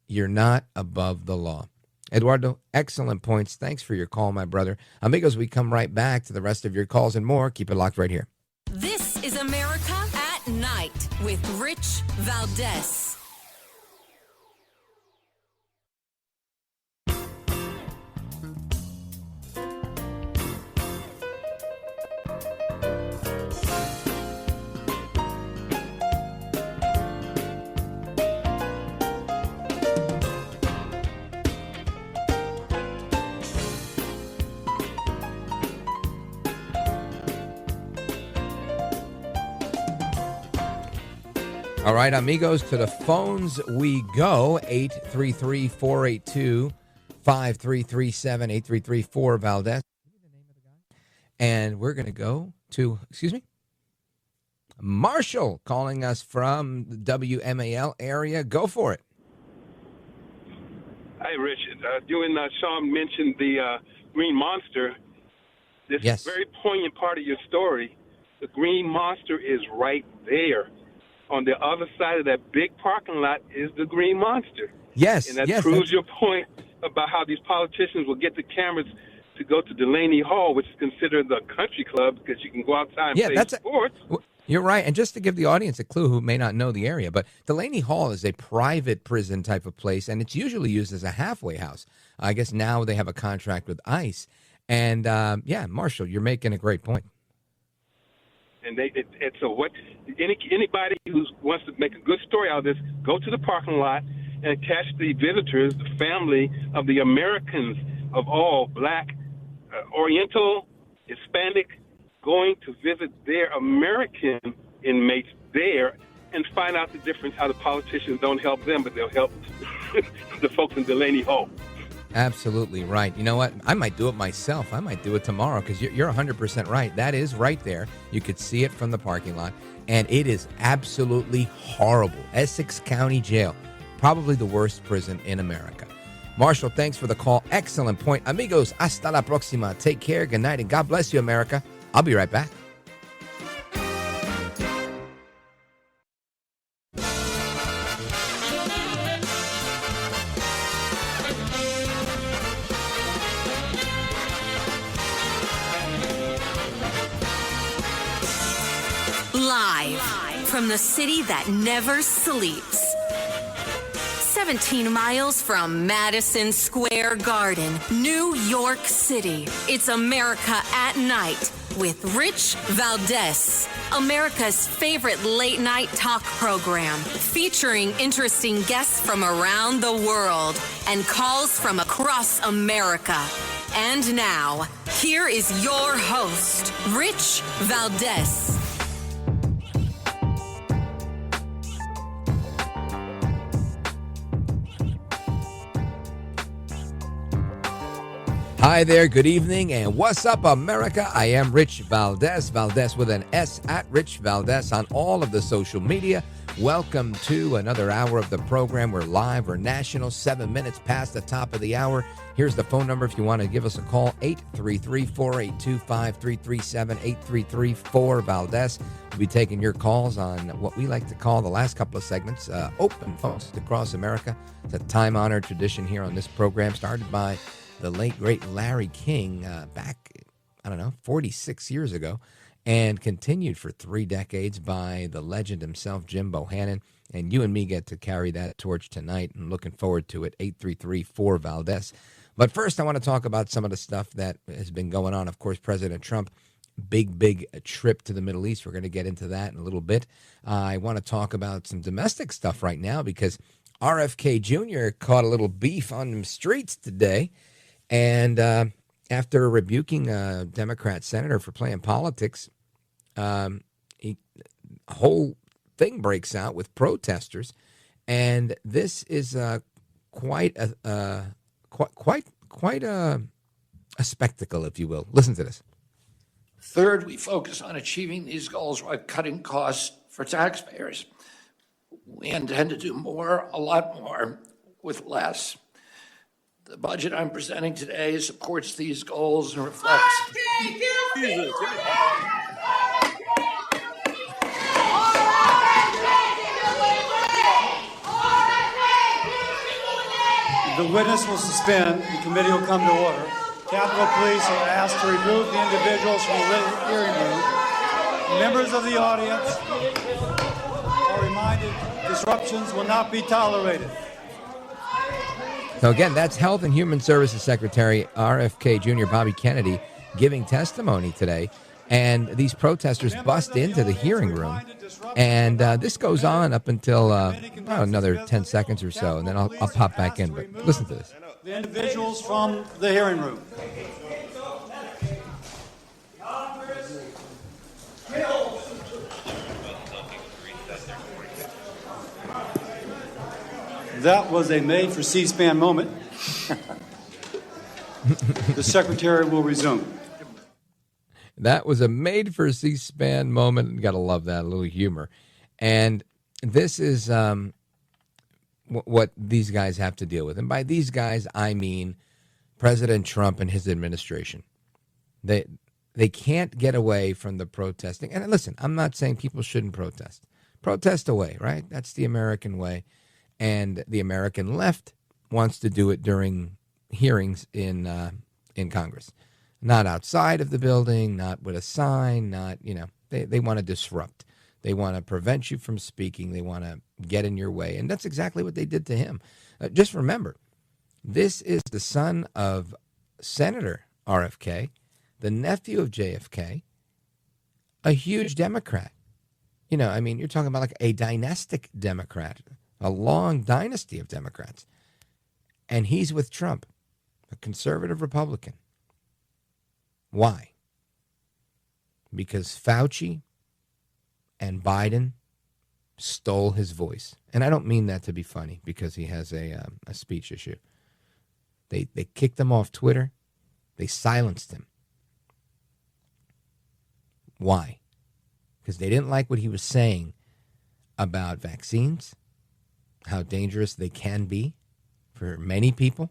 You're not above the law. Eduardo, excellent points. Thanks for your call, my brother. Amigos, we come right back to the rest of your calls and more. Keep it locked right here. This is America at Night with Rich Valdez. All right, amigos, to the phones we go. 833-482-5337, 833-4 And we're going to go to, Marshall calling us from the WMAL area. Go for it. Hi, Rich. You and Sean mentioned the Green Monster. This Yes. very poignant part of your story. The Green Monster is right there. On the other side of that big parking lot is the Green Monster. Yes, and that yes, proves your point about how these politicians will get the cameras to go to Delaney Hall, which is considered the country club because you can go outside and play sports. You're right. And just to give the audience a clue who may not know the area, but Delaney Hall is a private prison type of place, and it's usually used as a halfway house. I guess now they have a contract with ICE. And, Marshall, you're making a great point. And anybody who wants to make a good story out of this, go to the parking lot and catch the visitors, the family of the Americans of all, black, Oriental, Hispanic, going to visit their American inmates there and find out the difference, how the politicians don't help them, but they'll help the folks in Delaney Hall. Absolutely right. You know what? I might do it myself. I might do it tomorrow because you're 100% right. That is right there. You could see it from the parking lot, and it is absolutely horrible. Essex County Jail, probably the worst prison in America. Marshall, thanks for the call. Excellent point. Amigos, hasta la próxima. Take care, good night, and God bless you, America. I'll be right back. Live from the city that never sleeps. 17 miles from Madison Square Garden, New York City. It's America at Night with Rich Valdez, America's favorite late night talk program, featuring interesting guests from around the world and calls from across America. And now, here is your host, Rich Valdez. Hi there, good evening, and what's up, America? I am Rich Valdez, Valdez with an S, at Rich Valdez on all of the social media. Welcome to another hour of the program. We're live, we're national, 7 minutes past the top of the hour. Here's the phone number if you want to give us a call, 833-482-5337, 833-4-VALDEZ. We'll be taking your calls on what we like to call the last couple of segments, open phones across America. It's a time-honored tradition here on this program, started by the late, great Larry King back, 46 years ago, and continued for 3 decades by the legend himself, Jim Bohannon. And you and me get to carry that torch tonight, and looking forward to it, 833-4-VALDEZ. But first, I want to talk about some of the stuff that has been going on. Of course, President Trump, big trip to the Middle East. We're going to get into that in a little bit. I want to talk about some domestic stuff right now because RFK Jr. caught a little beef on the streets today. And after rebuking a Democrat senator for playing politics, a whole thing breaks out with protesters, and this is quite a spectacle, if you will. Listen to this. Third, we focus on achieving these goals while cutting costs for taxpayers. We intend to do more, a lot more, with less. The budget I'm presenting today supports these goals and reflects. The witness will suspend. The committee will come to order. Capitol Police are asked to remove the individuals from the hearing room. Members of the audience are reminded disruptions will not be tolerated. So again, that's Health and Human Services Secretary RFK Jr. Bobby Kennedy giving testimony today. And these protesters bust into the hearing room. And this goes on up until another 10 seconds or so. And then I'll pop back in. But listen to this. The individuals from the hearing room. That was a made for C-SPAN moment. The secretary will resume. That was a made for C-SPAN moment. Got to love that, a little humor. And this is what these guys have to deal with. And by these guys, I mean President Trump and his administration. They can't get away from the protesting. And listen, I'm not saying people shouldn't protest. Protest away, right? That's the American way. And the American left wants to do it during hearings in Congress, not outside of the building, not with a sign, not, they want to disrupt. They want to prevent you from speaking. They want to get in your way. And that's exactly what they did to him. Just remember, this is the son of Senator RFK, the nephew of JFK, a huge Democrat. You're talking about like a dynastic Democrat, a long dynasty of Democrats. And he's with Trump, a conservative Republican. Why? Because Fauci and Biden stole his voice. And I don't mean that to be funny because he has a speech issue. They kicked him off Twitter. They silenced him. Why? Because they didn't like what he was saying about vaccines, how dangerous they can be for many people.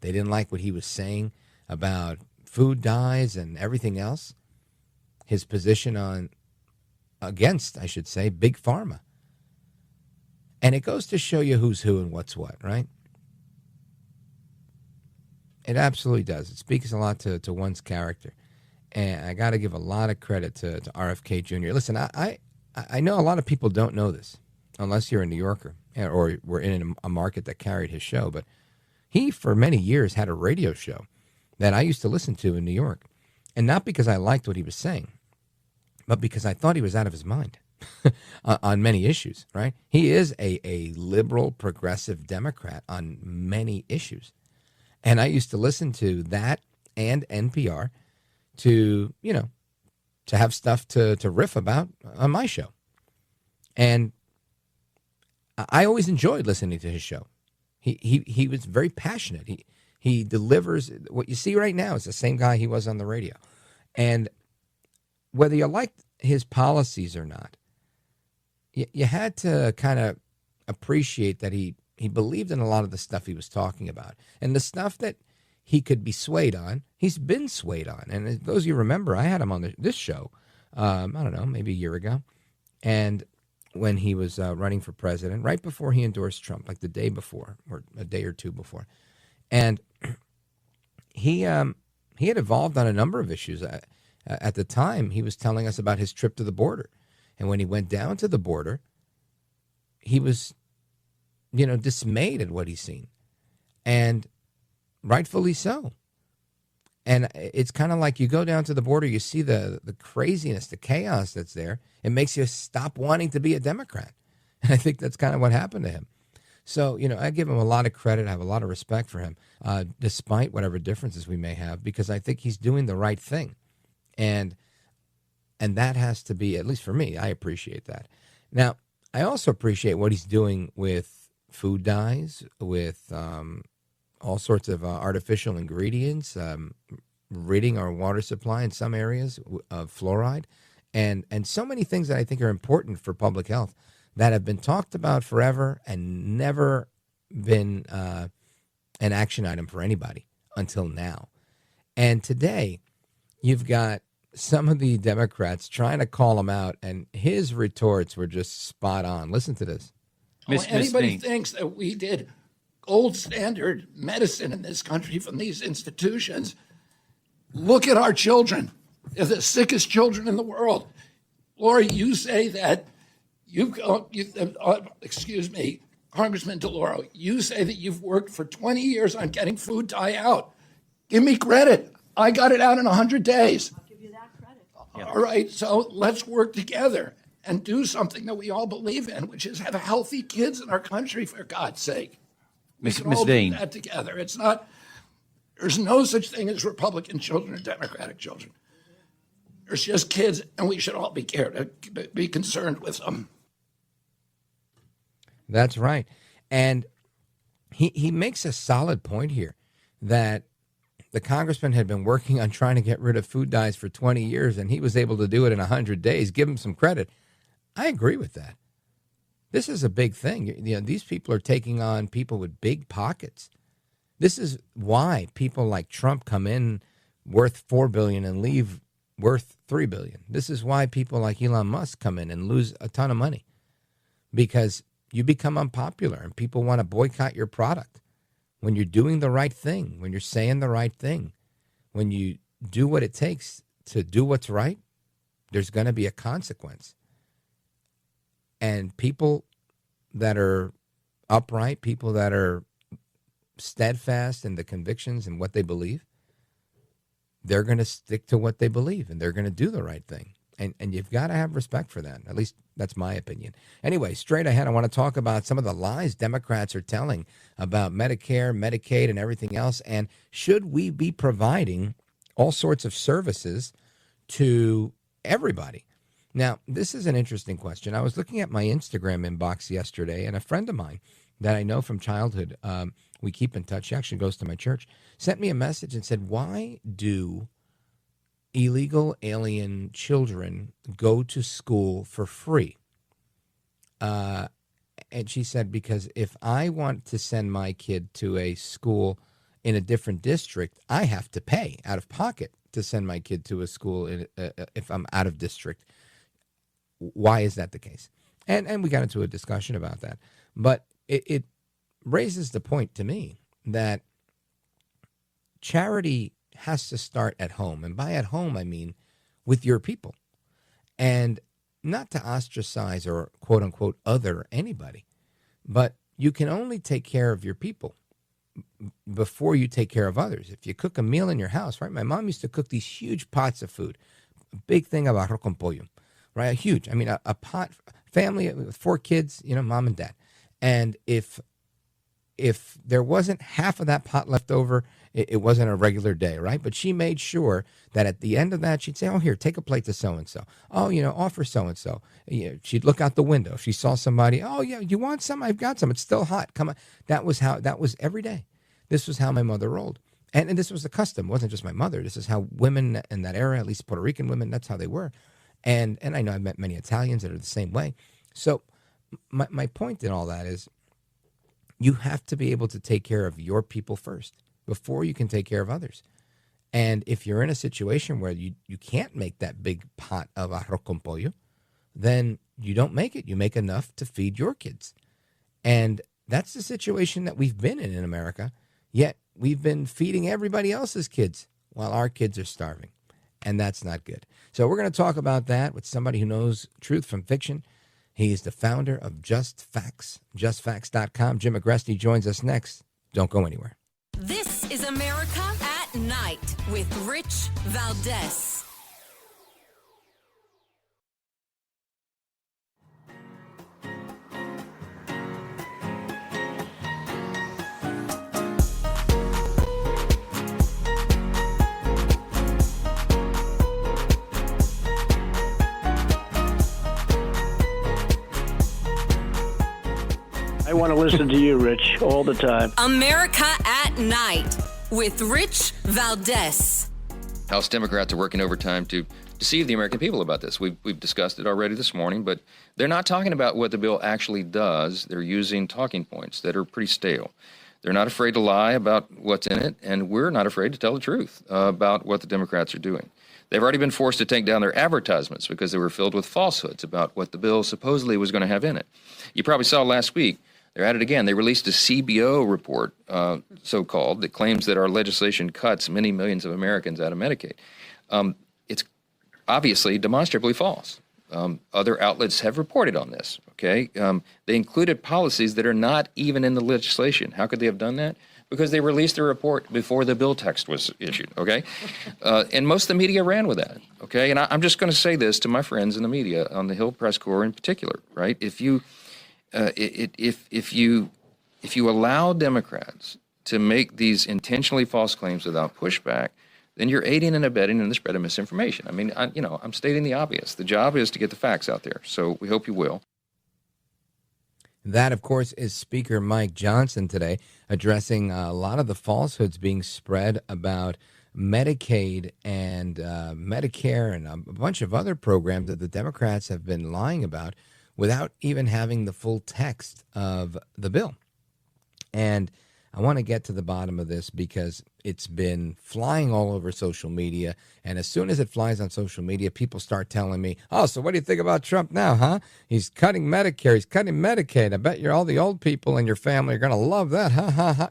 They didn't like what he was saying about food dyes and everything else. His position against, big pharma. And it goes to show you who's who and what's what, right? It absolutely does. It speaks a lot to one's character. And I got to give a lot of credit to RFK Jr. Listen, I know a lot of people don't know this unless you're a New Yorker or were in a market that carried his show. But he, for many years, had a radio show that I used to listen to in New York. And not because I liked what he was saying, but because I thought he was out of his mind on many issues, right? He is a liberal, progressive Democrat on many issues. And I used to listen to that and NPR to have stuff to riff about on my show. And I always enjoyed listening to his show. He was very passionate. He delivers what you see right now is the same guy he was on the radio. And whether you liked his policies or not, you had to kind of appreciate that he believed in a lot of the stuff he was talking about. And the stuff that he could be swayed on, he's been swayed on. And as those of you remember, I had him on this show, I don't know, maybe a year ago. And when he was running for president, right before he endorsed Trump, like the day before or a day or two before. And he had evolved on a number of issues. At the time, he was telling us about his trip to the border. And when he went down to the border, he was, dismayed at what he's seen. And rightfully so. And it's kind of like you go down to the border, you see the craziness, the chaos that's there. It makes you stop wanting to be a Democrat. And I think that's kind of what happened to him. So, I give him a lot of credit. I have a lot of respect for him, despite whatever differences we may have, because I think he's doing the right thing. And that has to be, at least for me, I appreciate that. Now, I also appreciate what he's doing with food dyes, with all sorts of artificial ingredients, ridding our water supply in some areas of fluoride, and so many things that I think are important for public health that have been talked about forever and never been an action item for anybody until now. And today, you've got some of the Democrats trying to call him out, and his retorts were just spot on. Listen to this. Anybody thinks that we did gold standard medicine in this country from these institutions, look at our children. They're the sickest children in the world. Laura, you say that Congressman DeLauro, you say that you've worked for 20 years on getting food dye out. Give me credit. I got it out in 100 days. I'll give you that credit. All right, so let's work together and do something that we all believe in, which is have healthy kids in our country, for God's sake. Ms. We can all Dean. do that together. There's no such thing as Republican children or Democratic children. There's just kids, and we should all be concerned with them. That's right. And he makes a solid point here that the congressman had been working on trying to get rid of food dyes for 20 years, and he was able to do it in 100 days. Give him some credit. I agree with that. This is a big thing. These people are taking on people with big pockets. This is why people like Trump come in worth $4 billion and leave worth $3 billion. This is why people like Elon Musk come in and lose a ton of money, because you become unpopular and people want to boycott your product. When you're doing the right thing, when you're saying the right thing, when you do what it takes to do what's right, there's going to be a consequence. And people that are upright, people that are steadfast in the convictions and what they believe, they're going to stick to what they believe and they're going to do the right thing. And you've got to have respect for that. At least that's my opinion. Anyway, straight ahead, I want to talk about some of the lies Democrats are telling about Medicare, Medicaid, and everything else. And should we be providing all sorts of services to everybody? Now, this is an interesting question. I was looking at my Instagram inbox yesterday, and a friend of mine that I know from childhood, we keep in touch, she actually goes to my church, sent me a message and said, why do illegal alien children go to school for free? And she said, because if I want to send my kid to a school in a different district, I have to pay out of pocket to send my kid to a school if I'm out of district. Why is that the case? And we got into a discussion about that. But it raises the point to me that charity has to start at home. And by at home, I mean with your people. And not to ostracize or quote unquote other anybody, but you can only take care of your people before you take care of others. If you cook a meal in your house, right? My mom used to cook these huge pots of food, a big thing of arroz con pollo, right? Huge. I mean, a pot, family with 4 kids, mom and dad. And if there wasn't half of that pot left over, it wasn't a regular day, right? But she made sure that at the end of that, she'd say, oh, here, take a plate to so-and-so. Oh, offer so-and-so. She'd look out the window. If she saw somebody, oh, yeah, you want some? I've got some. It's still hot. Come on. That was every day. This was how my mother rolled. And this was the custom. It wasn't just my mother. This is how women in that era, at least Puerto Rican women, that's how they were. And I know I've met many Italians that are the same way. So my point in all that is you have to be able to take care of your people first before you can take care of others. And if you're in a situation where you can't make that big pot of arroz con pollo, then you don't make it. You make enough to feed your kids. And that's the situation that we've been in America, yet we've been feeding everybody else's kids while our kids are starving. And that's not good. So we're going to talk about that with somebody who knows truth from fiction. He is the founder of Just Facts, justfacts.com. Jim Agresti joins us next. Don't go anywhere. This is America at Night with Rich Valdez. I want to listen to you, Rich, all the time. America at Night with Rich Valdez. House Democrats are working overtime to deceive the American people about this. We've discussed it already this morning, but they're not talking about what the bill actually does. They're using talking points that are pretty stale. They're not afraid to lie about what's in it, and we're not afraid to tell the truth about what the Democrats are doing. They've already been forced to take down their advertisements because they were filled with falsehoods about what the bill supposedly was going to have in it. You probably saw last week, they're at it again. They released a CBO report, so-called, that claims that our legislation cuts many millions of Americans out of Medicaid. It's obviously demonstrably false. Other outlets have reported on this, okay? They included policies that are not even in the legislation. How could they have done that? Because they released the report before the bill text was issued, okay? And most of the media ran with that, okay? And I'm just going to say this to my friends in the media, on the Hill Press Corps in particular, right? If you allow Democrats to make these intentionally false claims without pushback, then you're aiding and abetting in the spread of misinformation. I mean, I'm stating the obvious. The job is to get the facts out there. So we hope you will. That, of course, is Speaker Mike Johnson today addressing a lot of the falsehoods being spread about Medicaid and Medicare and a bunch of other programs that the Democrats have been lying about without even having the full text of the bill. And I want to get to the bottom of this because it's been flying all over social media. And as soon as it flies on social media, people start telling me, oh, so what do you think about Trump now, huh? He's cutting Medicare. He's cutting Medicaid. I bet all the old people in your family are going to love that, ha, ha, ha.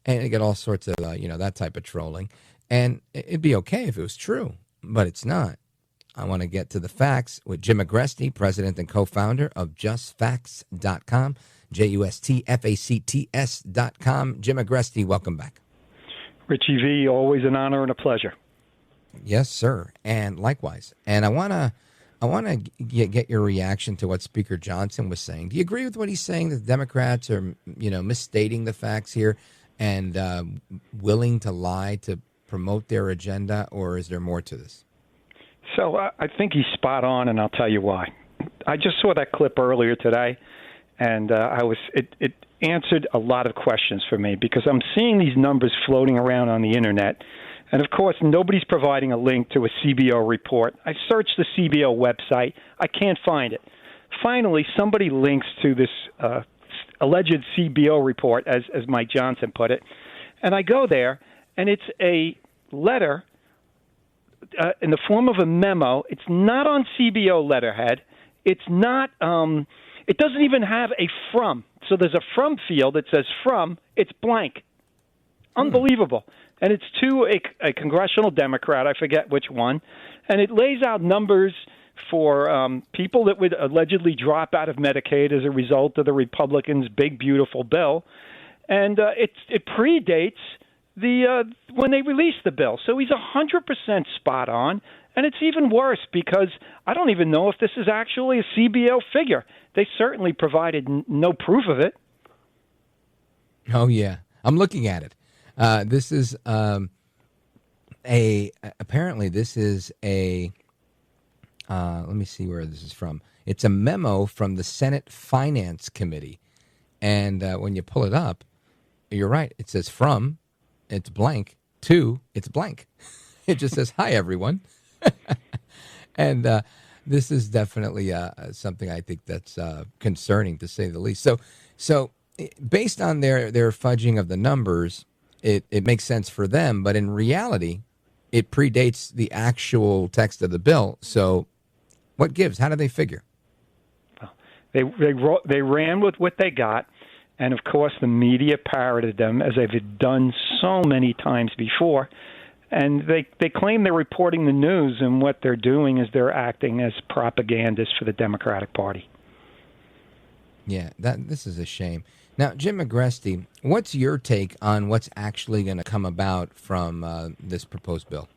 And you get all sorts of, that type of trolling. And it'd be okay if it was true, but it's not. I want to get to the facts with Jim Agresti, president and co-founder of justfacts.com, JUSTFACTS.com. Jim Agresti, welcome back. Richie V, always an honor and a pleasure. Yes, sir, and likewise. And I want to get your reaction to what Speaker Johnson was saying. Do you agree with what he's saying, that the Democrats are, misstating the facts here and willing to lie to promote their agenda, or is there more to this? So I think he's spot on, and I'll tell you why. I just saw that clip earlier today, and it answered a lot of questions for me because I'm seeing these numbers floating around on the internet, and of course nobody's providing a link to a CBO report. I searched the CBO website, I can't find it. Finally, somebody links to this alleged CBO report, as Mike Johnson put it, and I go there, and it's a letter. In the form of a memo. It's not on CBO letterhead. It's not. It doesn't even have a from. So there's a from field that says from. It's blank. Unbelievable. And it's to a congressional Democrat. I forget which one. And it lays out numbers for people that would allegedly drop out of Medicaid as a result of the Republicans' big, beautiful bill. and it predates the when they released the bill. So he's 100% spot on, and it's even worse because I don't even know if this is actually a CBO figure. They certainly provided no proof of it. Oh yeah, I'm looking at it. This is apparently this is a let me see where this is from. It's a memo from the Senate Finance Committee, and when you pull it up, you're right. It says from, it's blank, to, it's blank. It just says, hi, everyone. And this is definitely something I think that's concerning, to say the least. So based on their fudging of the numbers, it makes sense for them. But in reality, it predates the actual text of the bill. So what gives? How do they figure? They ran with what they got. And, of course, the media parroted them, as they've done so many times before. And they claim they're reporting the news, and what they're doing is they're acting as propagandists for the Democratic Party. Yeah, this is a shame. Now, Jim Agresti, what's your take on what's actually going to come about from this proposed bill?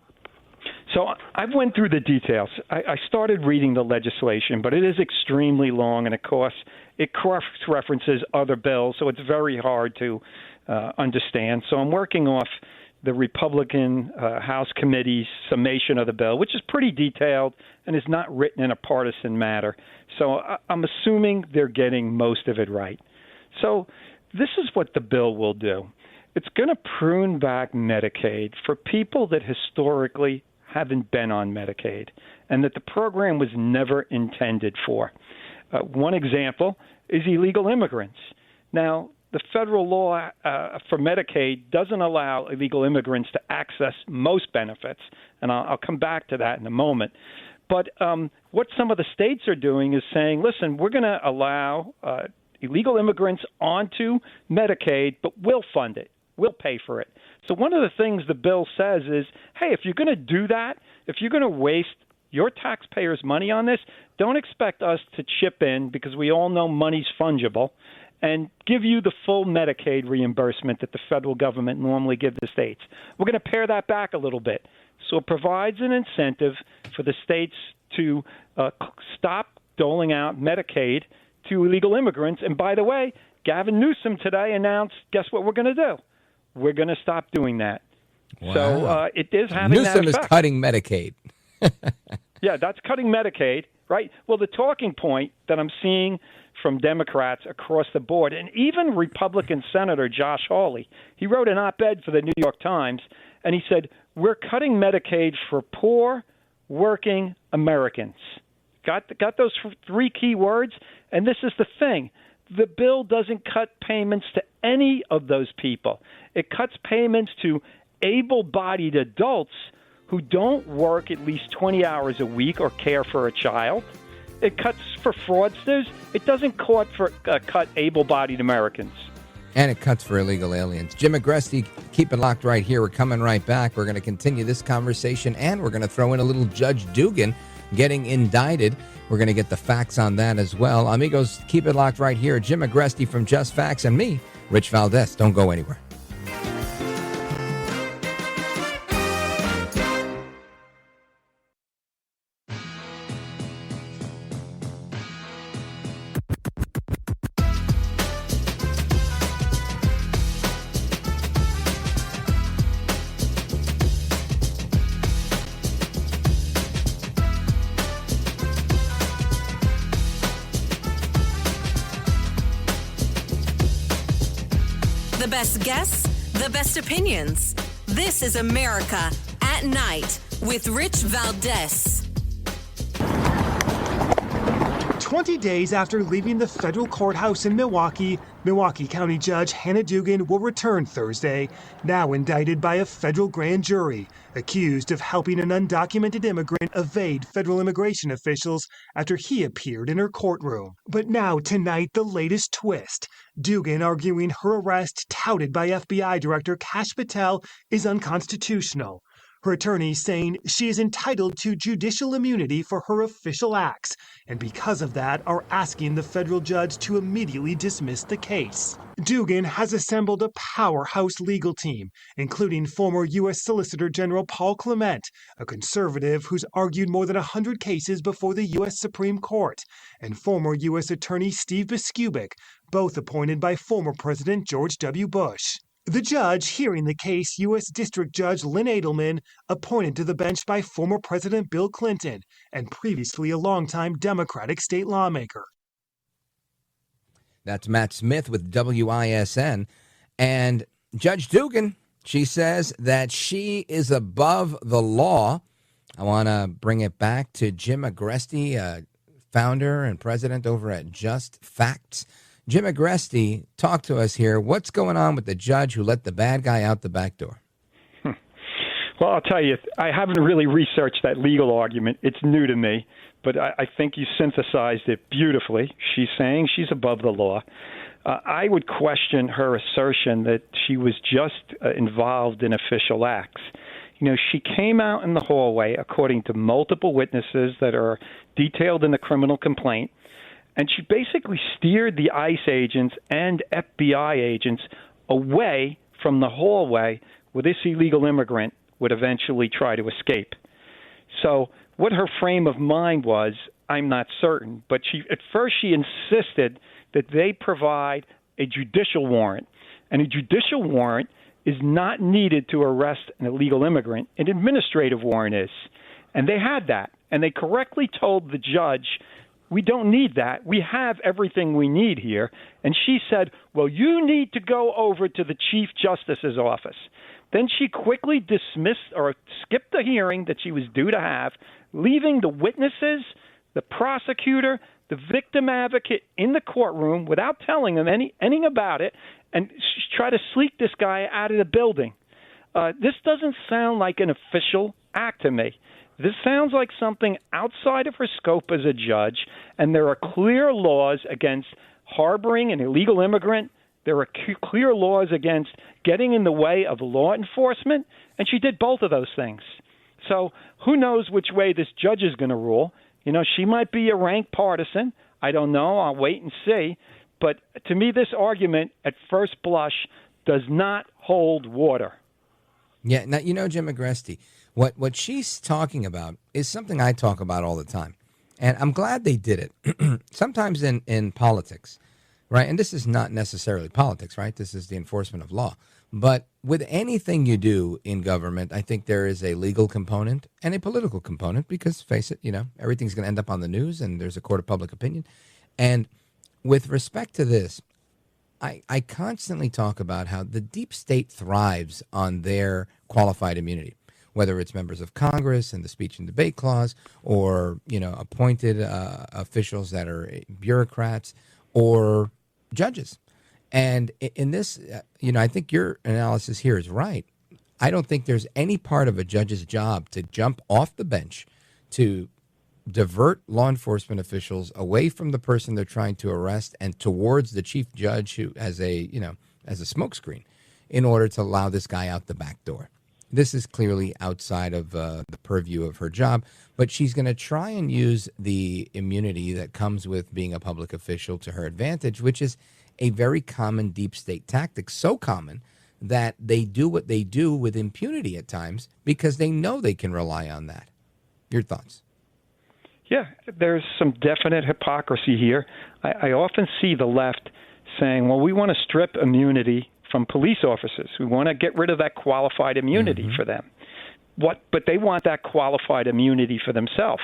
So I went through the details. I started reading the legislation, but it is extremely long, and of course it cross-references other bills, so it's very hard to understand. So I'm working off the Republican House Committee's summation of the bill, which is pretty detailed and is not written in a partisan manner. So I'm assuming they're getting most of it right. So this is what the bill will do. It's going to prune back Medicaid for people that historically haven't been on Medicaid and that the program was never intended for. One example is illegal immigrants. Now, the federal law for Medicaid doesn't allow illegal immigrants to access most benefits, and I'll come back to that in a moment. But what some of the states are doing is saying, listen, we're going to allow illegal immigrants onto Medicaid, but we'll fund it. We'll pay for it. So one of the things the bill says is, hey, if you're going to do that, if you're going to waste your taxpayers' money on this, don't expect us to chip in, because we all know money's fungible, and give you the full Medicaid reimbursement that the federal government normally gives the states. We're going to pare that back a little bit. So it provides an incentive for the states to stop doling out Medicaid to illegal immigrants. And by the way, Gavin Newsom today announced, guess what we're going to do? We're going to stop doing that. Wow. So it is having that effect. Newsom is cutting Medicaid. Yeah, that's cutting Medicaid, right? Well, the talking point that I'm seeing from Democrats across the board, and even Republican Senator Josh Hawley, he wrote an op-ed for the New York Times, and he said, we're cutting Medicaid for poor, working Americans. Got those three key words? And this is the thing. The bill doesn't cut payments to any of those people. It cuts payments to able-bodied adults who don't work at least 20 hours a week or care for a child. It cuts for fraudsters. It doesn't cut able-bodied Americans. And it cuts for illegal aliens. Jim Agresti, keep it locked right here. We're coming right back. We're going to continue this conversation, and we're going to throw in a little Judge Dugan getting indicted. We're going to get the facts on that as well. Amigos, keep it locked right here. Jim Agresti from Just Facts, and me, Rich Valdez. Don't go anywhere. The best guests, the best opinions. This is America at Night with Rich Valdez. 20 days after leaving the federal courthouse in Milwaukee, Milwaukee County Judge Hannah Dugan will return Thursday, now indicted by a federal grand jury, accused of helping an undocumented immigrant evade federal immigration officials after he appeared in her courtroom. But now tonight, the latest twist. Dugan arguing her arrest, touted by FBI Director Kash Patel, is unconstitutional. Her attorneys saying she is entitled to judicial immunity for her official acts, and because of that are asking the federal judge to immediately dismiss the case. Dugan has assembled a powerhouse legal team, including former U.S. Solicitor General Paul Clement, a conservative who's argued more than 100 cases before the U.S. Supreme Court, and former U.S. Attorney Steve Biskupic, both appointed by former President George W. Bush. The judge hearing the case, U.S. District Judge Lynn Edelman, appointed to the bench by former President Bill Clinton and previously a longtime Democratic state lawmaker. That's Matt Smith with WISN. And Judge Dugan, she says that she is above the law. I want to bring it back to Jim Agresti, founder and president over at Just Facts. Jim Agresti, talk to us here. What's going on with the judge who let the bad guy out the back door? Well, I'll tell you, I haven't really researched that legal argument. It's new to me, but I think you synthesized it beautifully. She's saying she's above the law. I would question her assertion that she was just involved in official acts. You know, she came out in the hallway, according to multiple witnesses that are detailed in the criminal complaint, and she basically steered the ICE agents and FBI agents away from the hallway where this illegal immigrant would eventually try to escape. So what her frame of mind was, I'm not certain. But at first she insisted that they provide a judicial warrant. And a judicial warrant is not needed to arrest an illegal immigrant. An administrative warrant is. And they had that. And they correctly told the judge, we don't need that. We have everything we need here. And she said, well, you need to go over to the Chief Justice's office. Then she quickly dismissed or skipped the hearing that she was due to have, leaving the witnesses, the prosecutor, the victim advocate in the courtroom without telling them anything about it, and try to sleep this guy out of the building. This doesn't sound like an official act to me. This sounds like something outside of her scope as a judge, and there are clear laws against harboring an illegal immigrant. There are clear laws against getting in the way of law enforcement, and she did both of those things. So who knows which way this judge is going to rule. You know, she might be a rank partisan. I don't know. I'll wait and see. But to me, this argument at first blush does not hold water. Yeah. Now, you know, Jim Agresti, what she's talking about is something I talk about all the time. And I'm glad they did it. Sometimes in politics, right? And this is not necessarily politics, right? This is the enforcement of law. But with anything you do in government, I think there is a legal component and a political component because, face it, you know, everything's going to end up on the news and there's a court of public opinion. And with respect to this, I constantly talk about how the deep state thrives on their qualified immunity, whether it's members of Congress and the speech and debate clause or, you know, appointed officials that are bureaucrats or judges. And in this, you know, I think your analysis here is right. I don't think there's any part of a judge's job to jump off the bench to divert law enforcement officials away from the person they're trying to arrest and towards the chief judge who has a smokescreen in order to allow this guy out the back door. This is clearly outside of the purview of her job, but she's going to try and use the immunity that comes with being a public official to her advantage, which is a very common deep state tactic, so common that they do what they do with impunity at times because they know they can rely on that. Your thoughts? Yeah, there's some definite hypocrisy here. I often see the left saying, well, we want to strip immunity from police officers. We want to get rid of that qualified immunity for them. But they want that qualified immunity for themselves.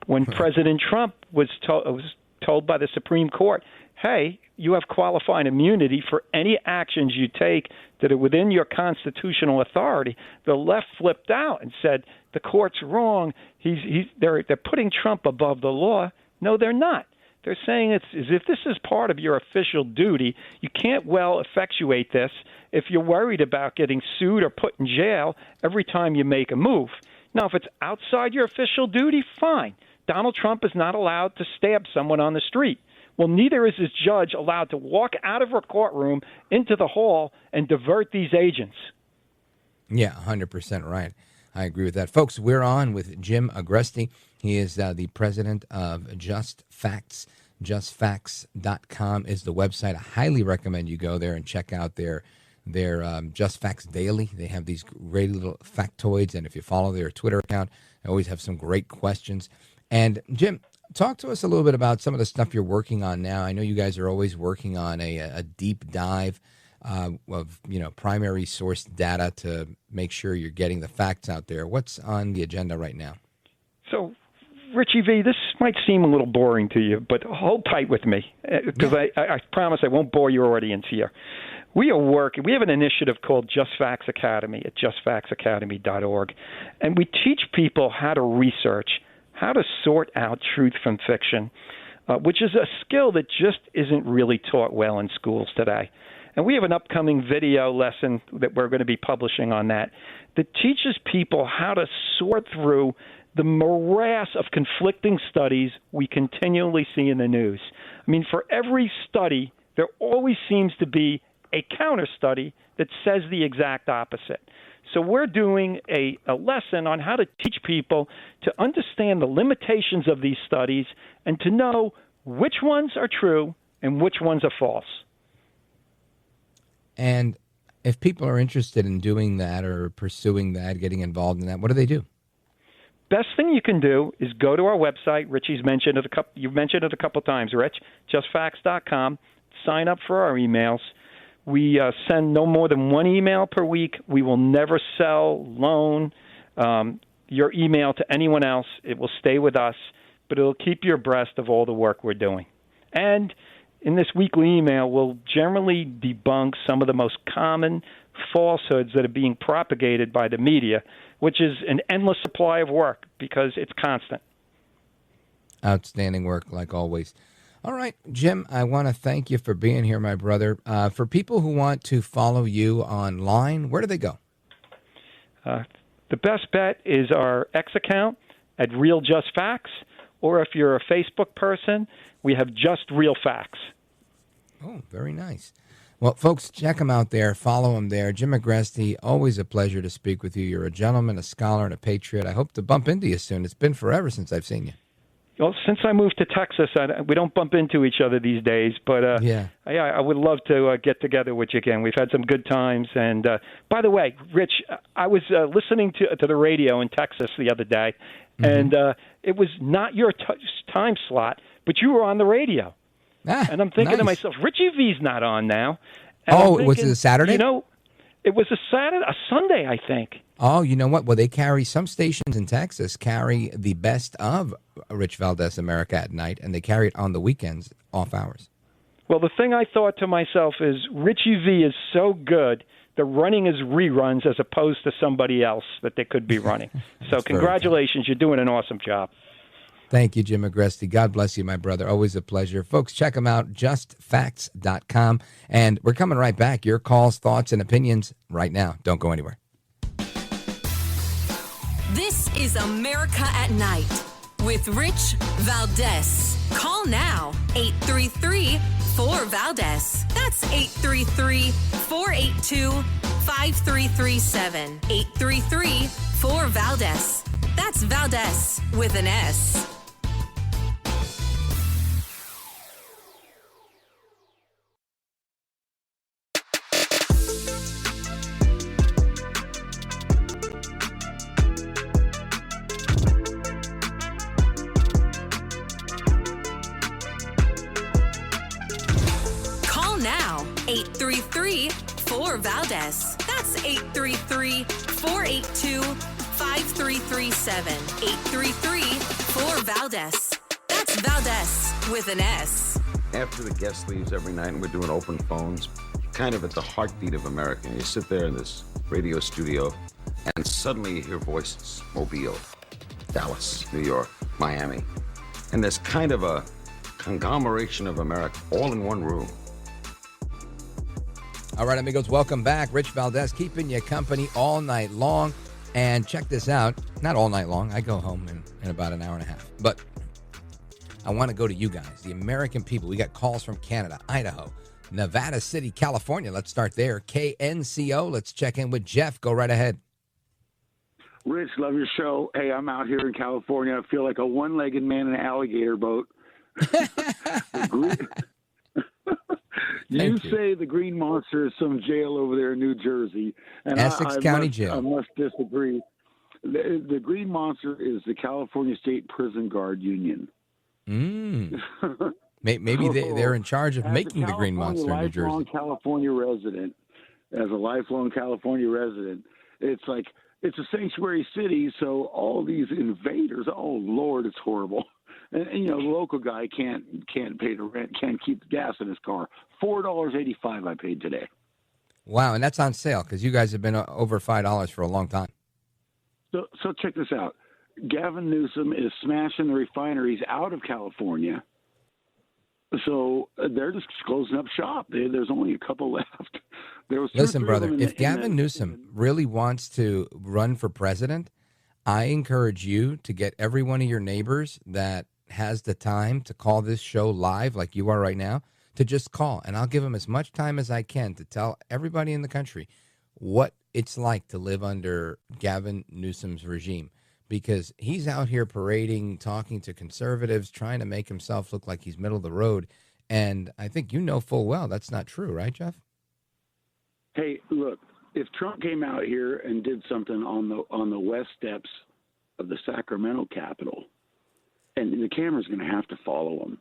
When President Trump was told by the Supreme Court, hey, you have qualified immunity for any actions you take that are within your constitutional authority, the left flipped out and said, the court's wrong. They're putting Trump above the law. No, they're not. They're saying it's as if this is part of your official duty. You can't well effectuate this if you're worried about getting sued or put in jail every time you make a move. Now, if it's outside your official duty, fine. Donald Trump is not allowed to stab someone on the street. Well, neither is his judge allowed to walk out of her courtroom into the hall and divert these agents. Yeah, 100% right. I agree with that. Folks, we're on with Jim Agresti. He is the president of Just Facts. JustFacts.com is the website. I highly recommend you go there and check out their Just Facts Daily. They have these great little factoids, and if you follow their Twitter account, they always have some great questions. And Jim, talk to us a little bit about some of the stuff you're working on now. I know you guys are always working on a deep dive of primary source data to make sure you're getting the facts out there. What's on the agenda right now? So, Richie V, this might seem a little boring to you, but hold tight with me because I promise I won't bore your audience here. We have an initiative called Just Facts Academy at justfactsacademy.org, and we teach people how to research, how to sort out truth from fiction, which is a skill that just isn't really taught well in schools today. And we have an upcoming video lesson that we're going to be publishing on that teaches people how to sort through the morass of conflicting studies we continually see in the news. I mean, for every study, there always seems to be a counter study that says the exact opposite. So we're doing a lesson on how to teach people to understand the limitations of these studies and to know which ones are true and which ones are false. And if people are interested in doing that or pursuing that, getting involved in that, what do they do? Best thing you can do is go to our website. Richie's mentioned it you've mentioned it a couple times, Rich. JustFacts.com. Sign up for our emails. We send no more than one email per week. We will never sell, loan your email to anyone else. It will stay with us, but it'll keep you abreast of all the work we're doing. And in this weekly email, we'll generally debunk some of the most common falsehoods that are being propagated by the media, which is an endless supply of work because it's constant. Outstanding work, like always. All right, Jim, I want to thank you for being here, my brother. For people who want to follow you online, where do they go? The best bet is our X account at Real Just Facts, or if you're a Facebook person, we have Just Real Facts. Oh, very nice. Well, folks, check him out there. Follow him there. Jim Agresti, always a pleasure to speak with you. You're a gentleman, a scholar, and a patriot. I hope to bump into you soon. It's been forever since I've seen you. Well, since I moved to Texas, we don't bump into each other these days. But I would love to get together with you again. We've had some good times. And by the way, Rich, I was listening to the radio in Texas the other day, and it was not your time slot, but you were on the radio. And I'm thinking to myself, Richie V's not on now. And was it a Saturday? It was a Sunday, I think. Oh, you know what? Well, they carry, some stations in Texas carry the best of Rich Valdez America at night, and they carry it on the weekends, off hours. Well, the thing I thought to myself is Richie V is so good, they're running as reruns as opposed to somebody else that they could be running. So congratulations, you're doing an awesome job. Thank you, Jim Agresti. God bless you, my brother. Always a pleasure. Folks, check them out, justfacts.com. And we're coming right back. Your calls, thoughts, and opinions right now. Don't go anywhere. This is America at Night with Rich Valdez. Call now, 833-4VALDEZ. That's 833-482-5337. 833-4VALDEZ. That's Valdez with an S. Call now, 833-4VALDEZ. That's 833-482-5337. 833-4VALDEZ. That's Valdez with an S. After the guest leaves every night and we're doing open phones, kind of at the heartbeat of America. And you sit there in this radio studio and suddenly you hear voices. Mobile, Dallas, New York, Miami. And there's kind of a conglomeration of America all in one room. All right, amigos, welcome back. Rich Valdez keeping you company all night long. And check this out. Not all night long. I go home in about an hour and a half. But I want to go to you guys, the American people. We got calls from Canada, Idaho, Nevada City, California. Let's start there. KNCO. Let's check in with Jeff. Go right ahead. Rich, love your show. Hey, I'm out here in California. I feel like a one-legged man in an alligator boat. You say the Green Monster is some jail over there in New Jersey. And Essex County Jail. I must disagree. The Green Monster is the California State Prison Guard Union. Maybe they're in charge of making the Green Monster in New Jersey. As a lifelong California resident, it's like it's a sanctuary city, so all these invaders, oh Lord, it's horrible. And the local guy can't pay the rent, can't keep the gas in his car. $4.85 I paid today. Wow, and that's on sale because you guys have been over $5 for a long time. So check this out. Gavin Newsom is smashing the refineries out of California. So they're just closing up shop. There's only a couple left. Listen, brother, if Gavin Newsom really wants to run for president, I encourage you to get every one of your neighbors that has the time to call this show live like you are right now, to just call. And I'll give them as much time as I can to tell everybody in the country what it's like to live under Gavin Newsom's regime. Because he's out here parading, talking to conservatives, trying to make himself look like he's middle of the road. And I think you know full well that's not true, right, Jeff? Hey, look, if Trump came out here and did something on the west steps of the Sacramento Capitol, and the camera's going to have to follow him.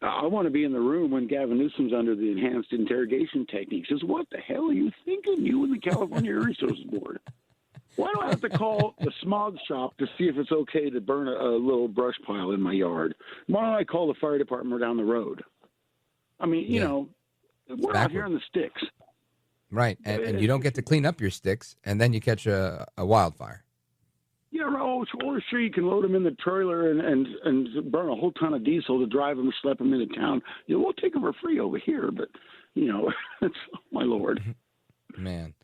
I want to be in the room when Gavin Newsom's under the enhanced interrogation techniques. Says, what the hell are you thinking, you and the California Air Resources Board? Why do I have to call the smog shop to see if it's okay to burn a little brush pile in my yard? Why don't I call the fire department down the road? I mean, we're out here on the sticks. Right, and you don't get to clean up your sticks, and then you catch a wildfire. Yeah, or sure you can load them in the trailer and burn a whole ton of diesel to drive them, schlep them into town. We'll take them for free over here, but, it's, my Lord. Man.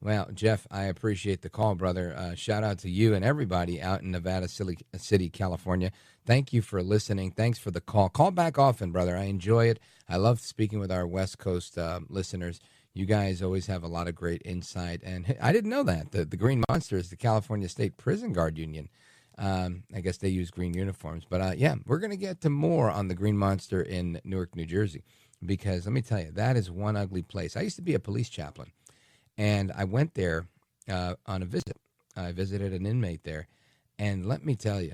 Well, Jeff, I appreciate the call, brother. Shout out to you and everybody out in Nevada City, California. Thank you for listening. Thanks for the call. Call back often, brother. I enjoy it. I love speaking with our West Coast listeners. You guys always have a lot of great insight. And I didn't know that. The Green Monster is the California State Prison Guard Union. I guess they use green uniforms. But, yeah, we're going to get to more on the Green Monster in Newark, New Jersey. Because let me tell you, that is one ugly place. I used to be a police chaplain. And I went there on a visit. I visited an inmate there. And let me tell you,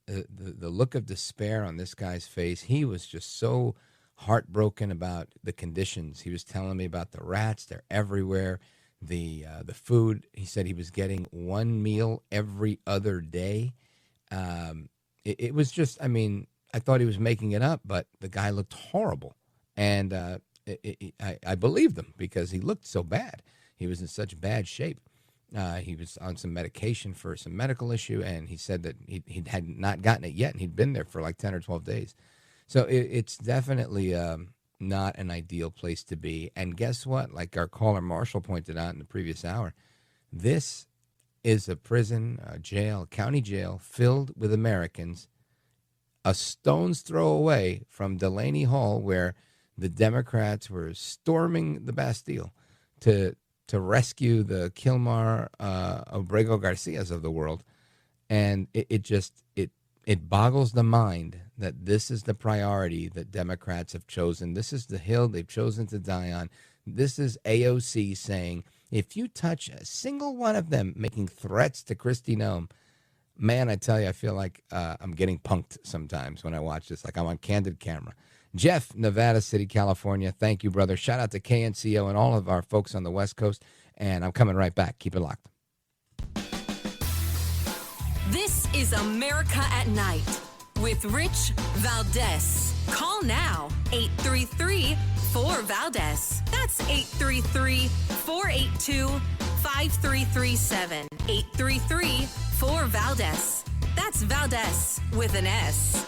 the look of despair on this guy's face, he was just so heartbroken about the conditions. He was telling me about the rats. They're everywhere. The food, he said he was getting one meal every other day. It was just, I mean, I thought he was making it up, but the guy looked horrible. And I believed him because he looked so bad. He was in such bad shape. He was on some medication for some medical issue, and he said that he had not gotten it yet, and he'd been there for like 10 or 12 days. So it's definitely not an ideal place to be. And guess what? Like our caller Marshall pointed out in the previous hour, this is a prison, a jail, a county jail filled with Americans, a stone's throw away from Delaney Hall, where the Democrats were storming the Bastille to rescue the Kilmar Obrego Garcias of the world. And it boggles the mind that this is the priority that Democrats have chosen. This is the hill they've chosen to die on. This is AOC saying, if you touch a single one of them making threats to Kristi Noem, man, I tell you, I feel like I'm getting punked sometimes when I watch this, like I'm on candid camera. Jeff, Nevada City, California. Thank you, brother. Shout out to KNCO and all of our folks on the West Coast. And I'm coming right back. Keep it locked. This is America at Night with Rich Valdez. Call now, 833-4VALDEZ. That's 833-482-5337. 833-4VALDEZ. That's Valdez with an S.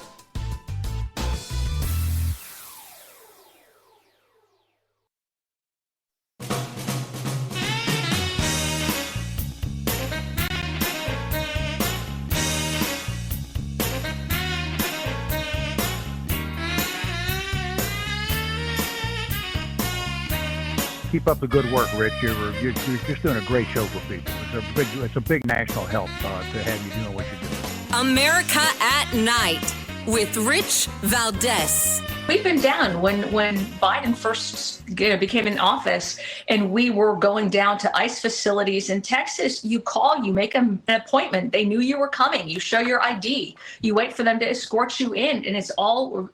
Keep up the good work, Rich. You're just doing a great show for people. it's a big national help to have you doing what you're doing. America at Night with Rich Valdez. We've been down when Biden first became in office, and we were going down to ICE facilities in Texas. You call, you make an appointment. They knew you were coming. You show your ID. You wait for them to escort you in, and it's all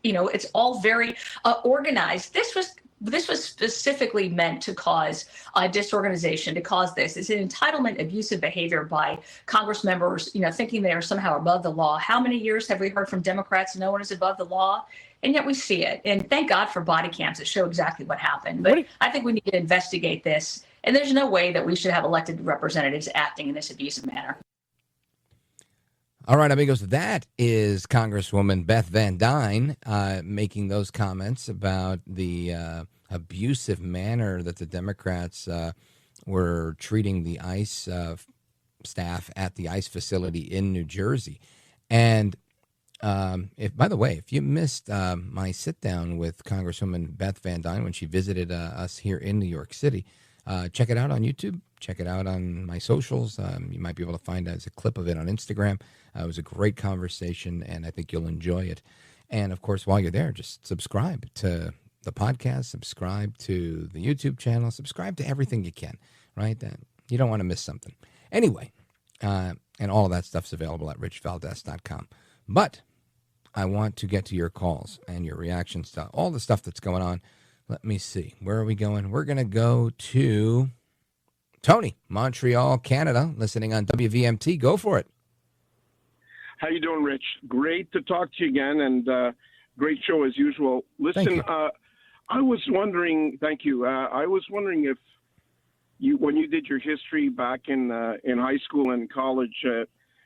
very organized. This was specifically meant to cause disorganization, to cause this. It's an entitlement, abusive behavior by Congress members, thinking they are somehow above the law. How many years have we heard from Democrats no one is above the law? And yet we see it. And thank God for body cams that show exactly what happened. But I think we need to investigate this. And there's no way that we should have elected representatives acting in this abusive manner. All right, amigos, that is Congresswoman Beth Van Dyne making those comments about the abusive manner that the Democrats were treating the ICE staff at the ICE facility in New Jersey. And by the way, if you missed my sit down with Congresswoman Beth Van Dyne when she visited us here in New York City, check it out on YouTube. Check it out on my socials. You might be able to find a clip of it on Instagram. It was a great conversation, and I think you'll enjoy it. And, of course, while you're there, just subscribe to the podcast, subscribe to the YouTube channel, subscribe to everything you can, right? You don't want to miss something. Anyway, and all of that stuff's available at richvaldez.com. But I want to get to your calls and your reactions to all the stuff that's going on. Let me see. Where are we going? We're going to go to Tony, Montreal, Canada, listening on WVMT. Go for it. How you doing, Rich? Great to talk to you again, and great show as usual. Listen, I was wondering, thank you. I was wondering if when you did your history back in high school and college,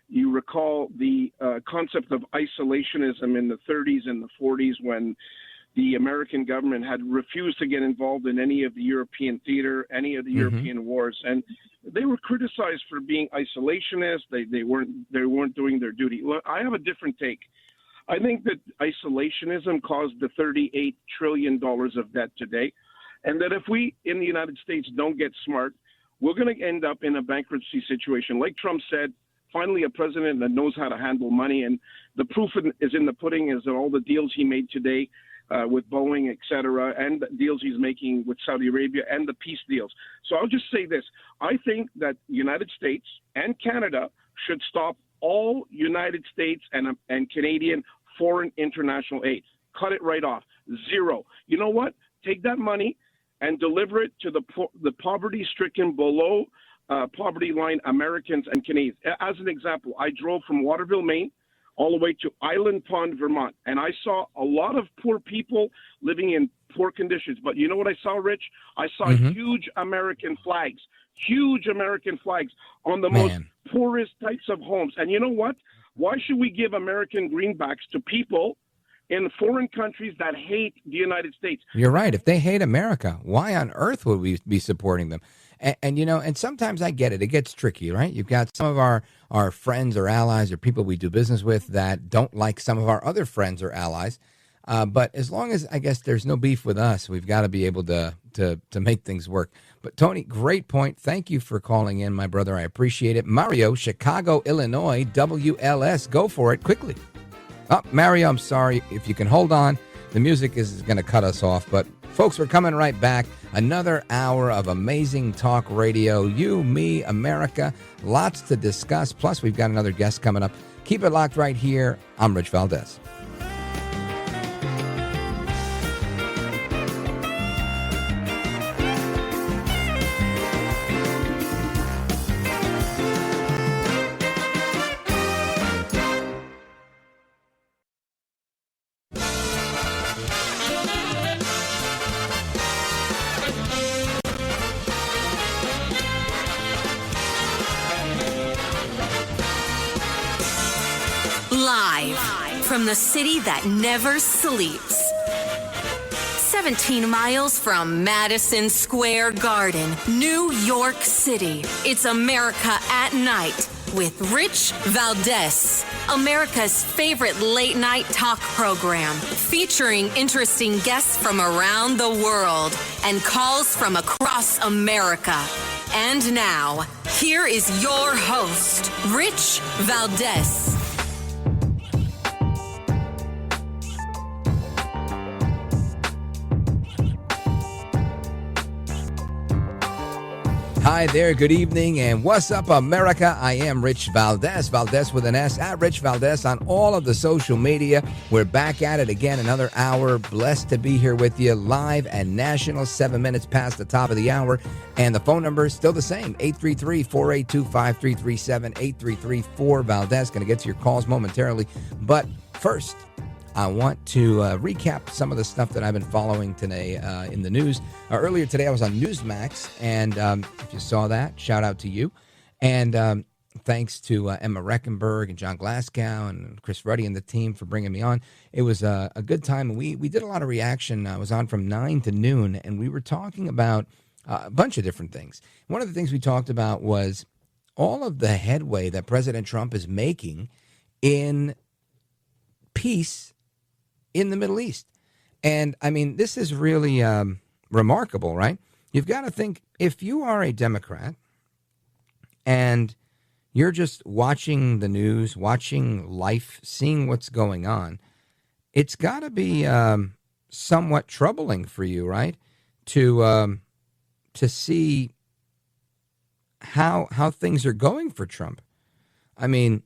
you recall the concept of isolationism in the 30s and the 40s when the American government had refused to get involved in any of the European theater, any of the European wars, and they were criticized for being isolationist. They weren't doing their duty. Look, I have a different take. I think that isolationism caused the $38 trillion of debt today, and that if we in the United States don't get smart, we're going to end up in a bankruptcy situation. Like Trump said, finally a president that knows how to handle money, and the proof is in the pudding is that all the deals he made today with Boeing, et cetera, and the deals he's making with Saudi Arabia and the peace deals. So I'll just say this. I think that the United States and Canada should stop all United States and Canadian foreign international aid. Cut it right off. Zero. You know what? Take that money and deliver it to the poverty-stricken below poverty line Americans and Canadians. As an example, I drove from Waterville, Maine, all the way to Island Pond, Vermont. And I saw a lot of poor people living in poor conditions. But you know what I saw, Rich? I saw huge American flags on the most poorest types of homes. And you know what? Why should we give American greenbacks to people in foreign countries that hate the United States? You're right. If they hate America, why on earth would we be supporting them? And sometimes I get it. It gets tricky, right? You've got some of our friends or allies or people we do business with that don't like some of our other friends or allies. But as long as, I guess, there's no beef with us, we've got to be able to make things work. But, Tony, great point. Thank you for calling in, my brother. I appreciate it. Mario, Chicago, Illinois, WLS. Go for it quickly. Oh, Mario, I'm sorry. If you can hold on, the music is going to cut us off. But, folks, we're coming right back. Another hour of amazing talk radio. You, me, America. Lots to discuss. Plus, we've got another guest coming up. Keep it locked right here. I'm Rich Valdez. Live from the city that never sleeps. 17 miles from Madison Square Garden, New York City. It's America at Night with Rich Valdez, America's favorite late night talk program, featuring interesting guests from around the world and calls from across America. And now, here is your host, Rich Valdez. Hi there, good evening, and what's up, America? I am Rich Valdez, Valdez with an S, at Rich Valdez on all of the social media. We're back at it again, another hour. Blessed to be here with you, live and national, 7 minutes past the top of the hour. And the phone number is still the same, 833-482-5337, 833-4-Valdez. Going to get to your calls momentarily. But first, I want to recap some of the stuff that I've been following today in the news. Earlier today, I was on Newsmax, and if you saw that, shout out to you. And thanks to Emma Reckenberg and John Glasgow and Chris Ruddy and the team for bringing me on. It was a good time. We did a lot of reaction. I was on from 9 to noon, and we were talking about a bunch of different things. One of the things we talked about was all of the headway that President Trump is making in peace in the Middle East. And I mean, this is really remarkable, right? You've got to think, if you are a Democrat and you're just watching the news, watching life, seeing what's going on, it's got to be somewhat troubling for you, right? To see how things are going for Trump. I mean,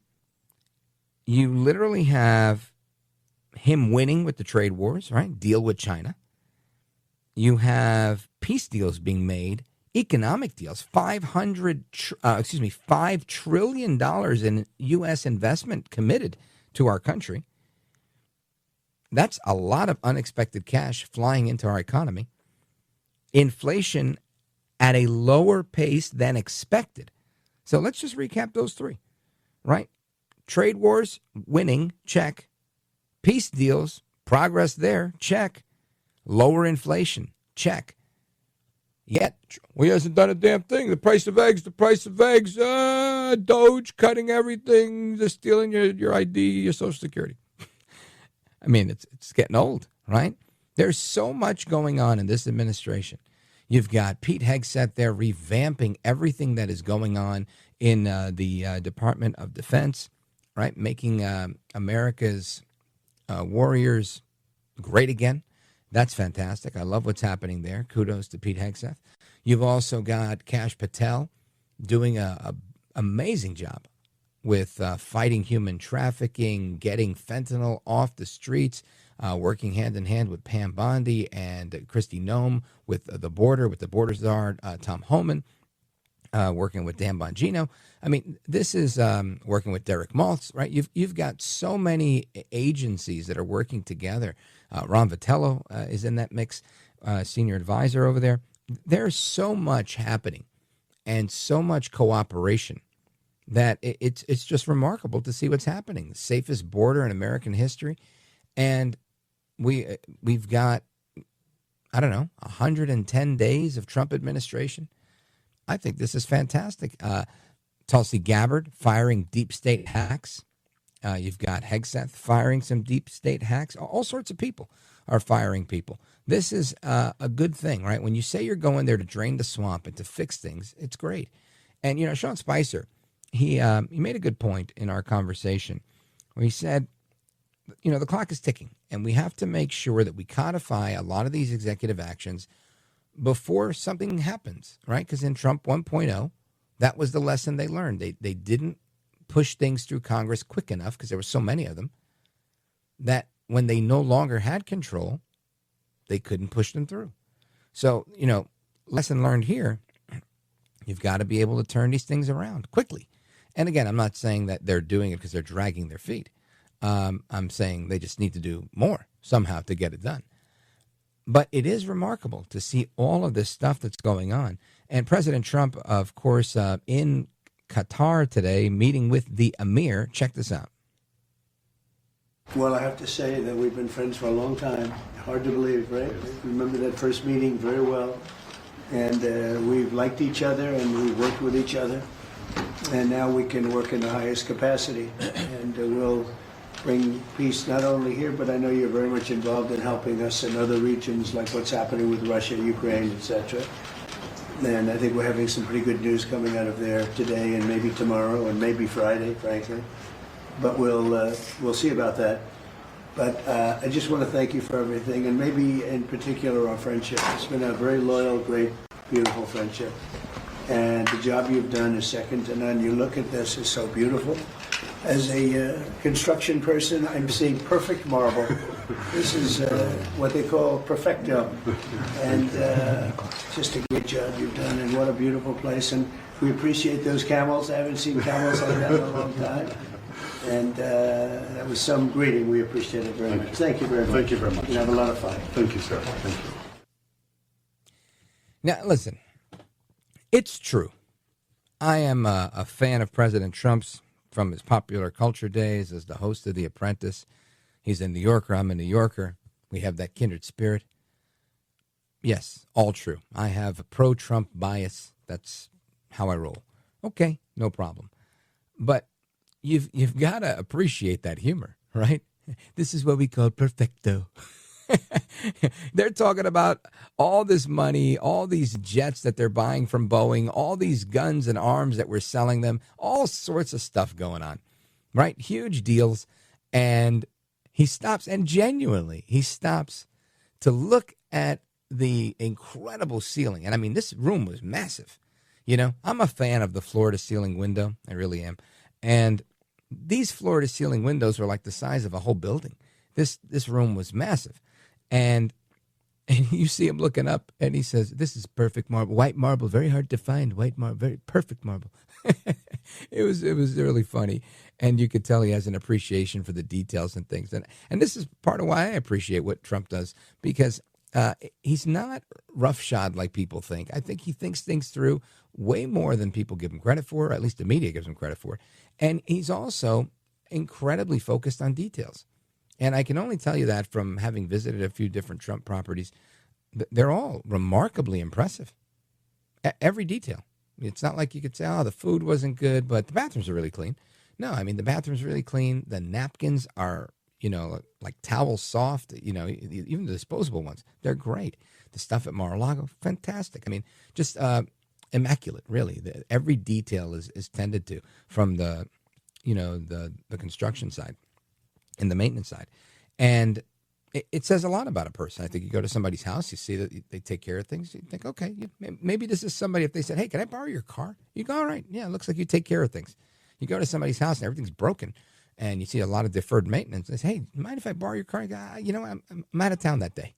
you literally have him winning with the trade wars, right? Deal with China. You have peace deals being made, economic deals, $5 trillion in U.S. investment committed to our country. That's a lot of unexpected cash flying into our economy. Inflation at a lower pace than expected. So let's just recap those three, right? Trade wars, winning, check. Peace deals, progress there, check. Lower inflation, check. Yet, he hasn't done a damn thing. The price of eggs, Doge cutting everything, they're stealing your ID, your Social Security. I mean, it's getting old, right? There's so much going on in this administration. You've got Pete Hegseth there revamping everything that is going on in the Department of Defense, right? Making America's warriors great again. That's fantastic. I love what's happening there. Kudos to Pete Hegseth. You've also got Kash Patel doing a amazing job with fighting human trafficking, getting fentanyl off the streets, working hand in hand with Pam Bondi and Kristi Noem with the border czar, Tom Homan, working with Dan Bongino. I mean, this is working with Derek Maltz, right? You've got so many agencies that are working together. Ron Vitello is in that mix, senior advisor over there. There's so much happening and so much cooperation that it's just remarkable to see what's happening. The safest border in American history. And we've got, 110 days of Trump administration. I think this is fantastic. Tulsi Gabbard firing deep state hacks. You've got Hegseth firing some deep state hacks. All sorts of people are firing people. This is a good thing, right? When you say you're going there to drain the swamp and to fix things, it's great. And, Sean Spicer, he made a good point in our conversation where he said, the clock is ticking and we have to make sure that we codify a lot of these executive actions before something happens, right? Because in Trump 1.0, that was the lesson they learned. They didn't push things through Congress quick enough because there were so many of them that when they no longer had control, they couldn't push them through. So, lesson learned here, you've got to be able to turn these things around quickly. And again, I'm not saying that they're doing it because they're dragging their feet. I'm saying they just need to do more somehow to get it done. But it is remarkable to see all of this stuff that's going on. And President Trump, of course, in Qatar today, meeting with the Emir. Check this out. Well, I have to say that we've been friends for a long time. Hard to believe, right? Remember that first meeting very well. And we've liked each other and we've worked with each other. And now we can work in the highest capacity. And we'll bring peace not only here, but I know you're very much involved in helping us in other regions, like what's happening with Russia, Ukraine, etc. And I think we're having some pretty good news coming out of there today and maybe tomorrow and maybe Friday, frankly. But we'll see about that. But I just want to thank you for everything, and maybe in particular our friendship. It's been a very loyal, great, beautiful friendship. And the job you've done is second to none. You look at this, it's so beautiful. As a construction person, I'm seeing perfect marble. This is what they call perfecto. And just a great job you've done, and what a beautiful place. And we appreciate those camels. I haven't seen camels like that in a long time. And that was some greeting. We appreciate it very much. Thank you very much. Thank you very much. You have a lot of fun. Thank you, sir. Thank you. Now, listen, it's true. I am a fan of President Trump's from his popular culture days as the host of The Apprentice. He's a New Yorker. I'm a New Yorker. We have that kindred spirit. Yes, all true. I have a pro-Trump bias. That's how I roll. Okay, no problem. But you've got to appreciate that humor, right? This is what we call perfecto. They're talking about all this money, all these jets that they're buying from Boeing, all these guns and arms that we're selling them, all sorts of stuff going on, right? Huge deals. And he stops, and genuinely, he stops to look at the incredible ceiling. And I mean, this room was massive. You know, I'm a fan of the floor-to-ceiling window. I really am. And these floor-to-ceiling windows were like the size of a whole building. This room was massive. And you see him looking up, and he says, "This is perfect marble, white marble, very hard to find, white marble, very perfect marble." It was really funny, and you could tell he has an appreciation for the details and things. And this is part of why I appreciate what Trump does, because he's not roughshod like people think. I think he thinks things through way more than people give him credit for, or at least the media gives him credit for. And he's also incredibly focused on details. And I can only tell you that from having visited a few different Trump properties. They're all remarkably impressive. Every detail. It's not like you could say, oh, the food wasn't good, but the bathrooms are really clean. No, I mean, the bathrooms are really clean. The napkins are, you know, like towel soft, you know, even the disposable ones. They're great. The stuff at Mar-a-Lago, fantastic. I mean, just immaculate, really. Every detail is tended to from the, you know, the construction side and the maintenance side. And it says a lot about a person. I think you go to somebody's house, you see that they take care of things. You think, okay, maybe this is somebody. If they said, hey, can I borrow your car? You go, all right. Yeah, it looks like you take care of things. You go to somebody's house and everything's broken, and you see a lot of deferred maintenance. They say, hey, mind if I borrow your car? You go, you know, I'm out of town that day.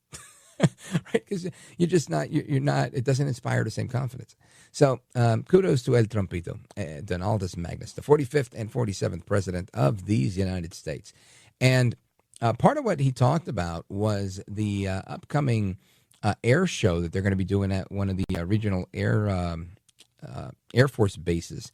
Right? Because you're just not, you're not, it doesn't inspire the same confidence. So kudos to El Trumpito, Donaldus Magnus, the 45th and 47th president of these United States. And part of what he talked about was the upcoming air show that they're going to be doing at one of the regional Air Force bases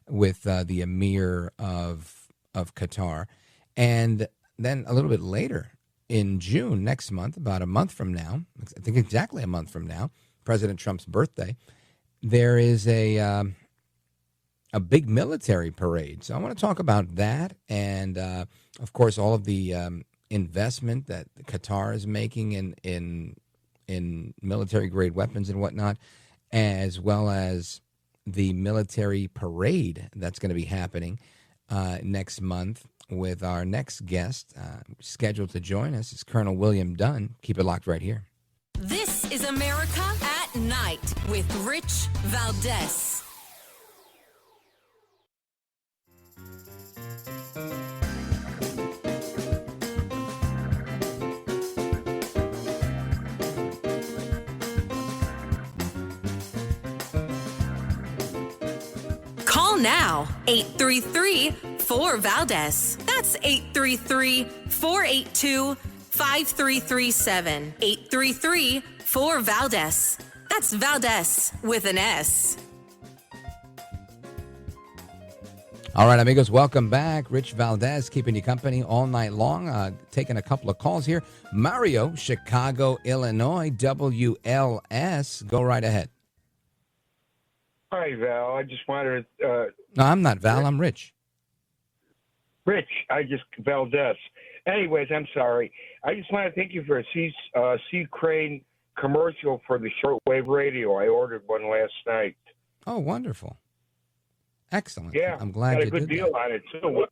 with the Emir of Qatar. And then a little bit later in June next month, about a month from now, I think exactly a month from now, President Trump's birthday, there is a big military parade. So I want to talk about that and, of course, all of the investment that Qatar is making in military-grade weapons and whatnot, as well as the military parade that's going to be happening next month with our next guest scheduled to join us is Colonel William Dunn. Keep it locked right here. This is America at Night with Rich Valdez. Call now, 833-4VALDEZ. That's 833-482-5337. 833-4VALDEZ. That's Valdez with an S. All right, amigos, welcome back. Rich Valdez keeping you company all night long. Taking a couple of calls here. Mario, Chicago, Illinois, WLS. Go right ahead. Hi, Val. I just wanted to... No, I'm not Val. I'm Rich. Rich. Valdez. Anyways, I'm sorry. I just want to thank you for a sea crane commercial for the shortwave radio. I ordered one last night. Oh, wonderful. Excellent. Yeah, I'm glad got you a good did deal that. on it too,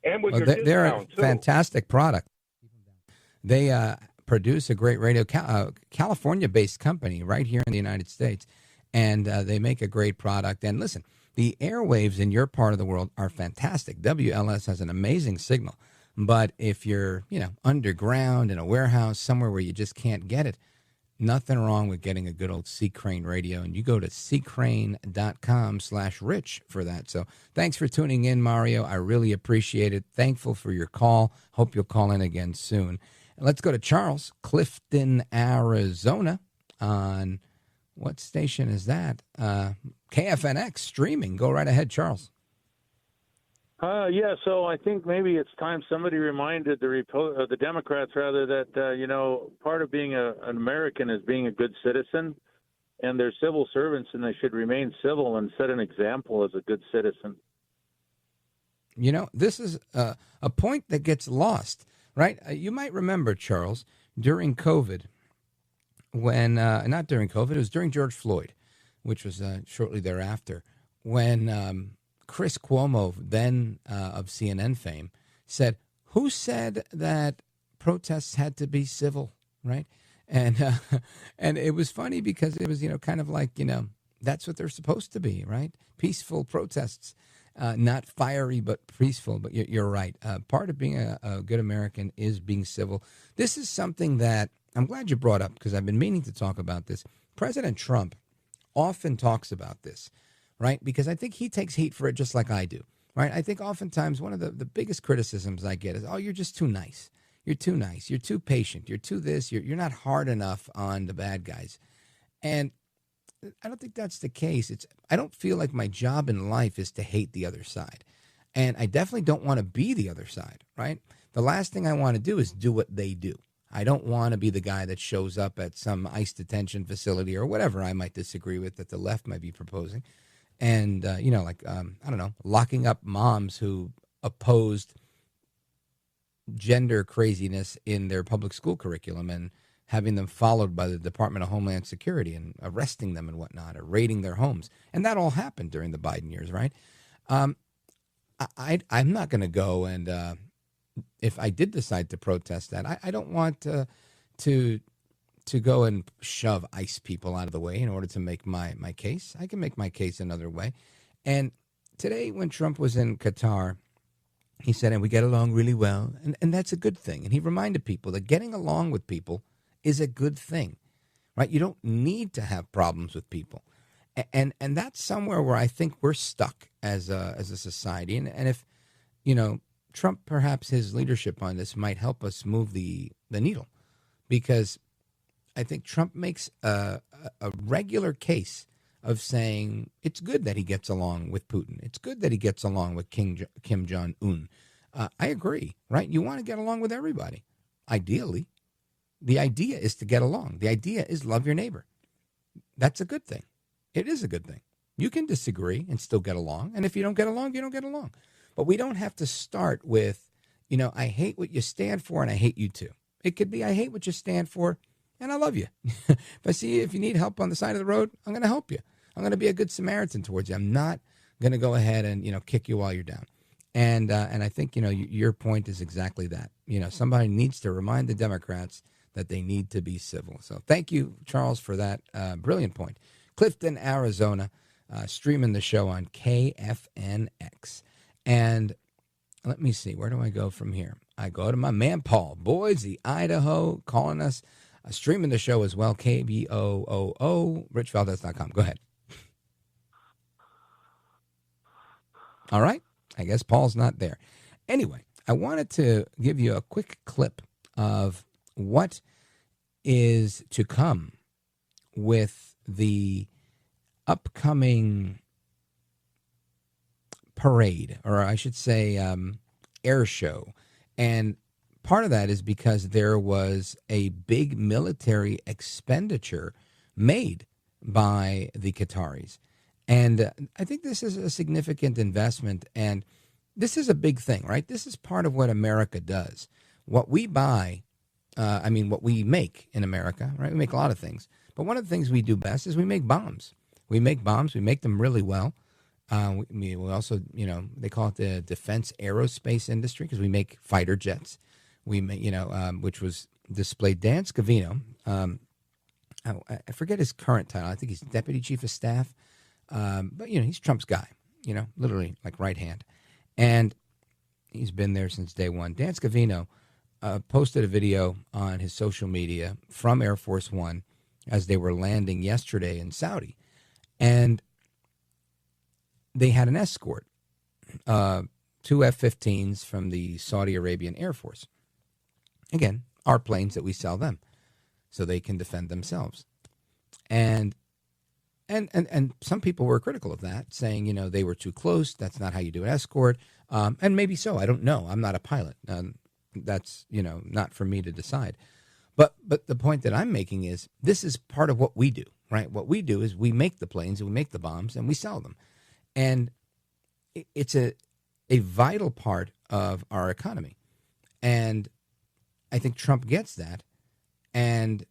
and with Well, your they're a discount too. fantastic product. They produce a great radio, California-based company right here in the United States, and they make a great product. And listen, the airwaves in your part of the world are fantastic. WLS has an amazing signal, but if you're, underground in a warehouse somewhere where you just can't get it, nothing wrong with getting a good old Sea Crane radio, and you go to seacrane.com/rich for that. So thanks for tuning in, Mario. I really appreciate it. Thankful for your call. Hope you'll call in again soon. Let's go to Charles, Clifton, Arizona, on what station is that? KFNX streaming. Go right ahead, Charles. Yeah, so I think maybe it's time somebody reminded the Democrats, rather, that, part of being an American is being a good citizen, and they're civil servants, and they should remain civil and set an example as a good citizen. This is a point that gets lost, right? You might remember, Charles, during COVID, when, not during COVID, it was during George Floyd, which was shortly thereafter, when Chris Cuomo, then of CNN fame, said, who said that protests had to be civil, right? And it was funny because it was, kind of like, that's what they're supposed to be, right? Peaceful protests, not fiery, but peaceful. But you're right. Part of being a good American is being civil. This is something that I'm glad you brought up because I've been meaning to talk about this. President Trump often talks about this, right? Because I think he takes heat for it just like I do, right? I think oftentimes one of the biggest criticisms I get is, oh, you're just too nice. You're too nice. You're too patient. You're too this. You're not hard enough on the bad guys. And I don't think that's the case. I don't feel like my job in life is to hate the other side. And I definitely don't want to be the other side, right? The last thing I want to do is do what they do. I don't want to be the guy that shows up at some ICE detention facility or whatever I might disagree with that the left might be proposing. And, I don't know, locking up moms who opposed gender craziness in their public school curriculum and having them followed by the Department of Homeland Security and arresting them and whatnot, or raiding their homes. And that all happened during the Biden years, right? I'm not going to go and if I did decide to protest that, I don't want to go and shove ICE people out of the way in order to make my case. I can make my case another way. And today when Trump was in Qatar, he said, and we get along really well, and that's a good thing. And he reminded people that getting along with people is a good thing, right? You don't need to have problems with people. And that's somewhere where I think we're stuck as a society. And if, Trump, perhaps his leadership on this might help us move the needle, because I think Trump makes a regular case of saying it's good that he gets along with Putin. It's good that he gets along with Kim Jong-un. I agree, right? You want to get along with everybody, ideally. The idea is to get along. The idea is love your neighbor. That's a good thing. It is a good thing. You can disagree and still get along. And if you don't get along, you don't get along. But we don't have to start with, I hate what you stand for and I hate you too. It could be I hate what you stand for and I love you. If you need help on the side of the road, I'm going to help you. I'm going to be a good Samaritan towards you. I'm not going to go ahead and, kick you while you're down. And I think, your point is exactly that. Somebody needs to remind the Democrats that they need to be civil. So thank you, Charles, for that brilliant point. Clifton, Arizona, streaming the show on KFNX. And let me see, where do I go from here? I go to my man, Paul, Boise, Idaho, calling us, streaming the show as well, KBOOO, richvaldez.com. Go ahead. All right. I guess Paul's not there. Anyway, I wanted to give you a quick clip of what is to come with the upcoming parade, or I should say air show. And part of that is because there was a big military expenditure made by the Qataris. And I think this is a significant investment, and this is a big thing, right? This is part of what America does. What we buy what we make in America, right? We make a lot of things. But one of the things we do best is we make bombs. We make bombs. We make them really well. We also, they call it the defense aerospace industry because we make fighter jets. We make, which was displayed. Dan Scavino, I forget his current title. I think he's Deputy Chief of Staff. But, he's Trump's guy, literally like right hand. And he's been there since day one. Dan Scavino posted a video on his social media from Air Force One as they were landing yesterday in Saudi. And they had an escort, two F-15s from the Saudi Arabian Air Force. Again, our planes that we sell them so they can defend themselves. And some people were critical of that, saying, they were too close. That's not how you do an escort. And maybe so. I don't know. I'm not a pilot. That's, not for me to decide. But the point that I'm making is this is part of what we do, right? What we do is we make the planes and we make the bombs and we sell them. And it's a vital part of our economy. And I think Trump gets that. And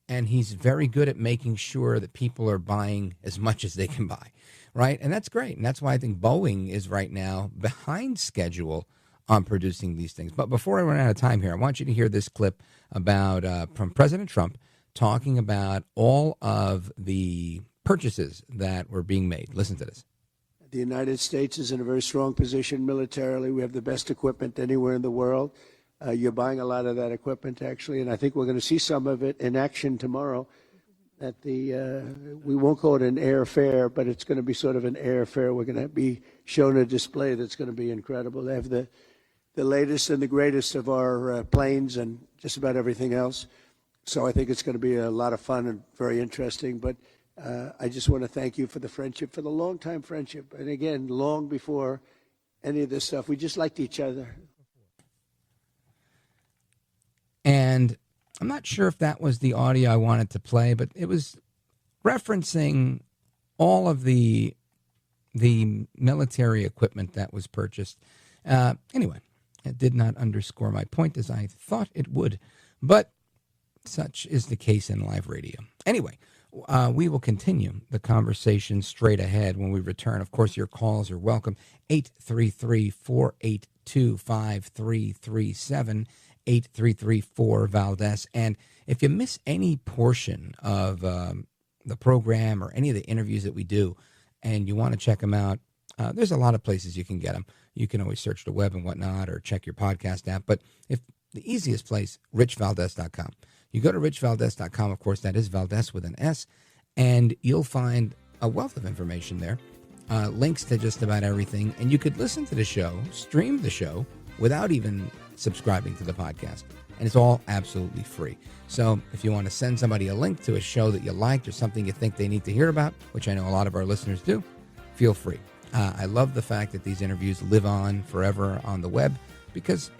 he's very good at making sure that people are buying as much as they can buy, right? And that's great. And that's why I think Boeing is right now behind schedule on producing these things. But before I run out of time here, I want you to hear this clip about from President Trump talking about all of the purchases that were being made. Listen to this. The United States is in a very strong position militarily. We have the best equipment anywhere in the world. You're buying a lot of that equipment, actually, and I think we're going to see some of it in action tomorrow at the, we won't call it an air fair, but it's going to be sort of an air fair. We're going to be shown a display that's going to be incredible. They have the latest and the greatest of our planes and just about everything else. So I think it's going to be a lot of fun and very interesting. But I just want to thank you for the friendship, for the long-time friendship. And again, long before any of this stuff, we just liked each other. And I'm not sure if that was the audio I wanted to play, but it was referencing all of the military equipment that was purchased. Anyway, it did not underscore my point as I thought it would, but such is the case in live radio. Anyway, we will continue the conversation straight ahead when we return. Of course, your calls are welcome. 833-482-5337, 833-4-VALDEZ. And if you miss any portion of the program or any of the interviews that we do and you want to check them out, there's a lot of places you can get them. You can always search the web and whatnot or check your podcast app. But if the easiest place, richvaldez.com. You go to richvaldez.com, of course, that is Valdez with an S, and you'll find a wealth of information there, links to just about everything. And you could listen to the show, stream the show, without even subscribing to the podcast. And it's all absolutely free. So if you want to send somebody a link to a show that you liked or something you think they need to hear about, which I know a lot of our listeners do, feel free. I love the fact that these interviews live on forever on the web because,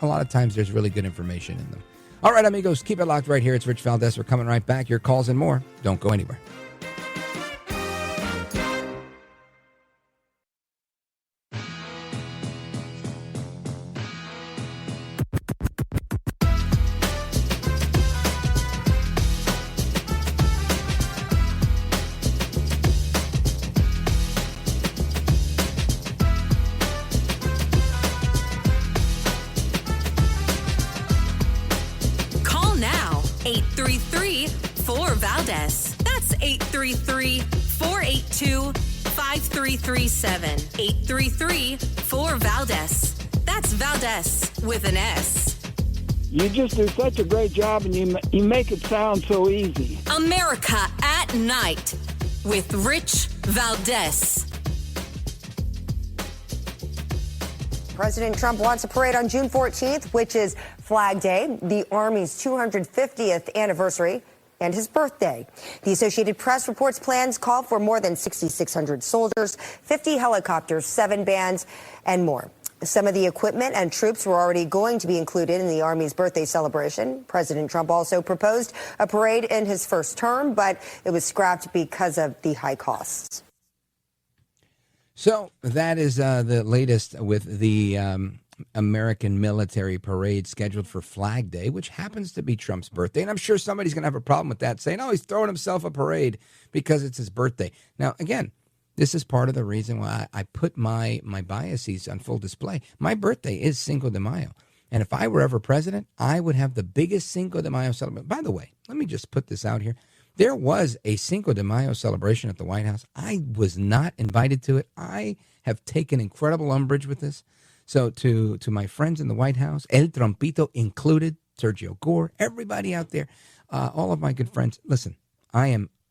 a lot of times there's really good information in them. All right, amigos, keep it locked right here. It's Rich Valdez. We're coming right back. Your calls and more. Don't go anywhere. Call now, 833-4-VALDEZ. That's 833-482-5337. 833-4-VALDEZ. That's Valdez with an S. You just do such a great job, and you make it sound so easy. America at Night with Rich Valdez. President Trump wants a parade on June 14th, which is Flag Day, the Army's 250th anniversary, and his birthday. The Associated Press reports plans call for more than 6,600 soldiers, 50 helicopters, 7 bands, and more. Some of the equipment and troops were already going to be included in the Army's birthday celebration. President Trump also proposed a parade in his first term, but it was scrapped because of the high costs. So that is the latest with the American military parade scheduled for Flag Day, which happens to be Trump's birthday. And I'm sure somebody's going to have a problem with that, saying, oh, he's throwing himself a parade because it's his birthday. Now, again, this is part of the reason why I put my biases on full display. My birthday is Cinco de Mayo. And if I were ever president, I would have the biggest Cinco de Mayo celebration. By the way, let me just put this out here. There was a Cinco de Mayo celebration at the White House. I was not invited to it. I have taken incredible umbrage with this. So to my friends in the White House, El Trompito included, Sergio Gore, everybody out there, all of my good friends, listen,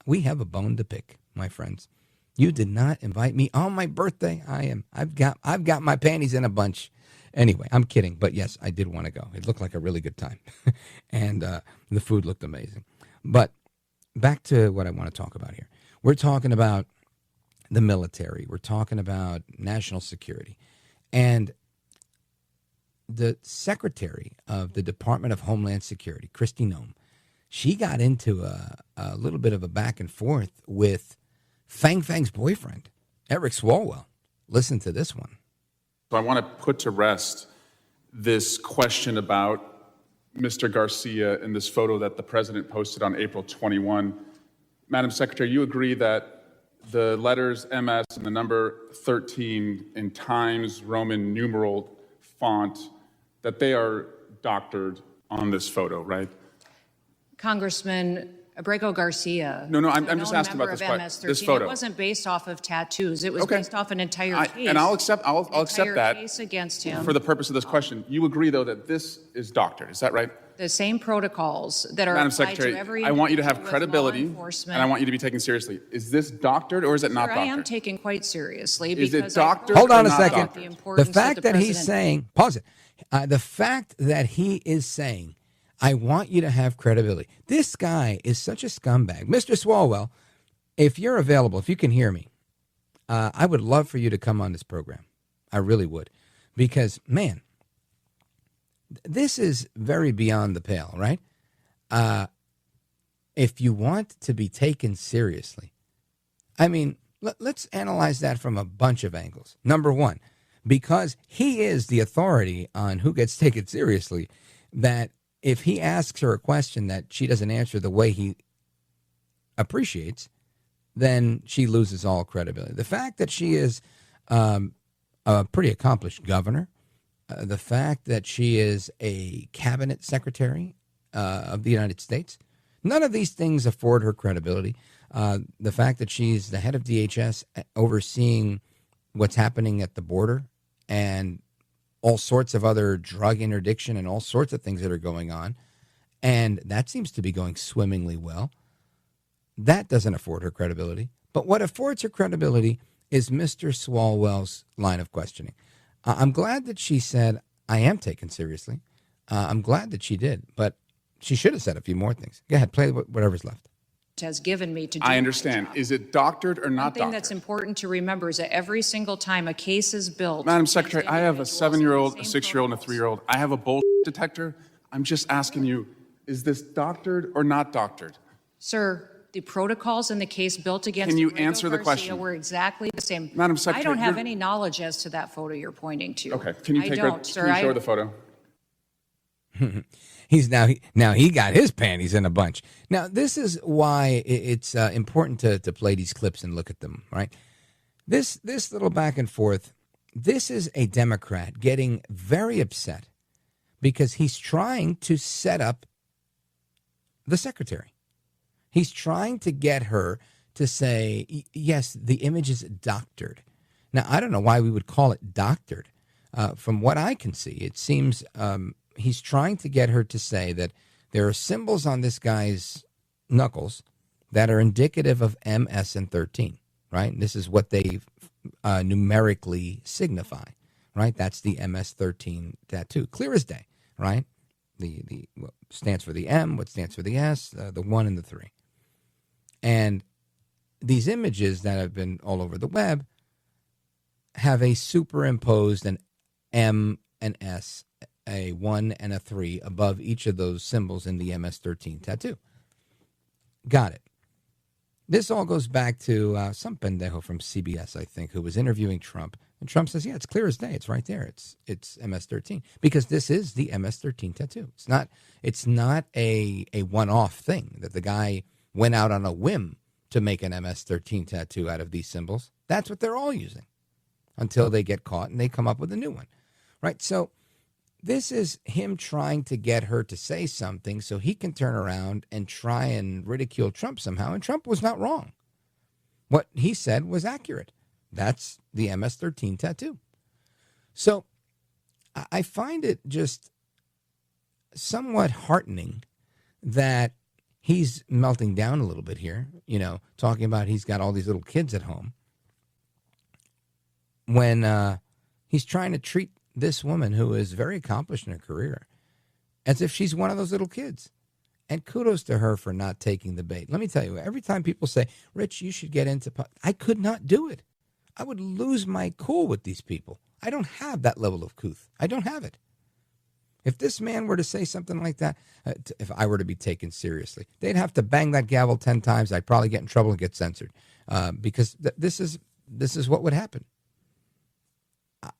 we have a bone to pick, my friends. You did not invite me on my birthday. I've got my panties in a bunch. Anyway, I'm kidding, but yes, I did want to go. It looked like a really good time, and the food looked amazing. But back to what I want to talk about here. We're talking about the military. We're talking about national security. And the Secretary of the Department of Homeland Security, Kristi Noem, she got into a little bit of a back and forth with Fang's boyfriend, Eric Swalwell. Listen to this one. So I want to put to rest this question about Mr. Garcia in this photo that the president posted on April 21. Madam Secretary, you agree that the letters MS and the number 13 in Times Roman numeral font, that they are doctored on this photo, right? Congressman Abrego Garcia. No, I'm just asking about this photo. It wasn't based off of tattoos. It was based off an entire case. And I'll accept that case against him. for the purpose of this question. You agree, though, that this is doctored. Is that right? The same protocols that are Madam applied Secretary, to every I want you to have individual with credibility, law and enforcement. I want you to be taken seriously. Is this doctored or is it not Sir, doctored? I am taken quite seriously. Is it because I doctored Hold on a or not second. doctored? The fact that he's president- saying, pause it. The fact that he is saying, I want you to have credibility. This guy is such a scumbag. Mr. Swalwell, if you're available, if you can hear me, I would love for you to come on this program. I really would. Because, man, this is very beyond the pale, right? If you want to be taken seriously, I mean, let's analyze that from a bunch of angles. Number one, because he is the authority on who gets taken seriously, that if he asks her a question that she doesn't answer the way he appreciates, then she loses all credibility. The fact that she is a pretty accomplished governor, the fact that she is a cabinet secretary of the United States, none of these things afford her credibility. The fact that she's the head of DHS overseeing what's happening at the border and all sorts of other drug interdiction and all sorts of things that are going on, and that seems to be going swimmingly well, that doesn't afford her credibility. But what affords her credibility is Mr. Swalwell's line of questioning. I'm glad that she said, I am taken seriously. I'm glad that she did, but she should have said a few more things. Go ahead, play whatever's left. has given me to do. I understand. Is it doctored or not One thing doctored? that's important to remember is that every single time a case is built. Madam Secretary, I have a 7-year-old, a 6-year-old, and a 3-year-old. I have a bullshit detector. I'm just asking you, is this doctored or not doctored? Sir, the protocols in the case built against Can you Abrego answer the Garcia question? were exactly the same. Madam Secretary, I don't have you're- any knowledge as to that photo you're pointing to. Okay, can you I take don't, her, sir. can you show her the photo? He's now he got his panties in a bunch. Now this is why it's important to play these clips and look at them. Right, this little back and forth. This is a Democrat getting very upset because he's trying to set up the secretary. He's trying to get her to say yes, the image is doctored. Now I don't know why we would call it doctored. From what I can see, it seems. He's trying to get her to say that there are symbols on this guy's knuckles that are indicative of MS and 13, right? And this is what they numerically signify, right? That's the MS-13 tattoo. Clear as day, right? The what stands for the M, what stands for the S, the 1 and the 3. And these images that have been all over the web have a superimposed an M and S, a 1 and a 3 above each of those symbols in the MS-13 tattoo. Got it. This all goes back to some pendejo from CBS, I think, who was interviewing Trump. And Trump says, yeah, it's clear as day. It's right there. It's MS-13 because this is the MS-13 tattoo. It's not a one-off thing that the guy went out on a whim to make an MS-13 tattoo out of these symbols. That's what they're all using until they get caught and they come up with a new one, right? So this is him trying to get her to say something so he can turn around and try and ridicule Trump somehow. And Trump was not wrong. What he said was accurate. That's the MS-13 tattoo. So I find it just somewhat heartening that he's melting down a little bit here, talking about he's got all these little kids at home when he's trying to treat this woman who is very accomplished in her career as if she's one of those little kids. And kudos to her for not taking the bait. Let me tell you, every time people say, Rich, you should get into I could not do it. I would lose my cool with these people. I don't have that level of couth. I don't have it. If this man were to say something like that, if I were to be taken seriously, they'd have to bang that gavel 10 times. I'd probably get in trouble and get censored because this is what would happen.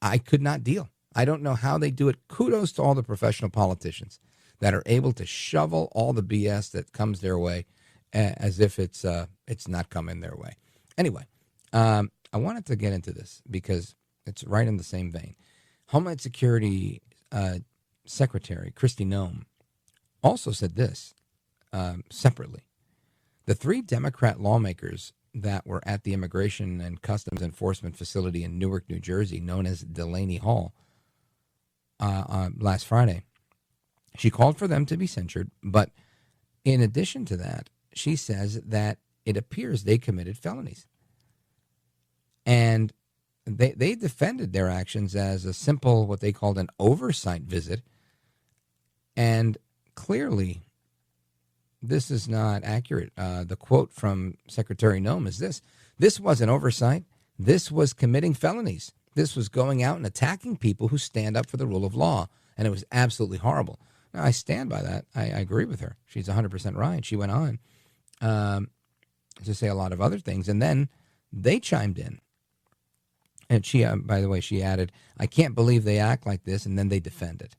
I could not deal. I don't know how they do it. Kudos to all the professional politicians that are able to shovel all the BS that comes their way as if it's not coming their way. Anyway, I wanted to get into this because it's right in the same vein. Homeland Security Secretary Kristi Noem also said this separately. The 3 Democrat lawmakers that were at the Immigration and Customs Enforcement facility in Newark, New Jersey, known as Delaney Hall, last Friday, she called for them to be censured. But in addition to that, she says that it appears they committed felonies. And they defended their actions as a simple, what they called an oversight visit. And clearly, this is not accurate. The quote from Secretary Noem is this. This wasn't oversight. This was committing felonies. This was going out and attacking people who stand up for the rule of law. And it was absolutely horrible. Now, I stand by that. I agree with her. She's 100% right. She went on to say a lot of other things. And then they chimed in. And she, by the way, she added, I can't believe they act like this. And then they defended.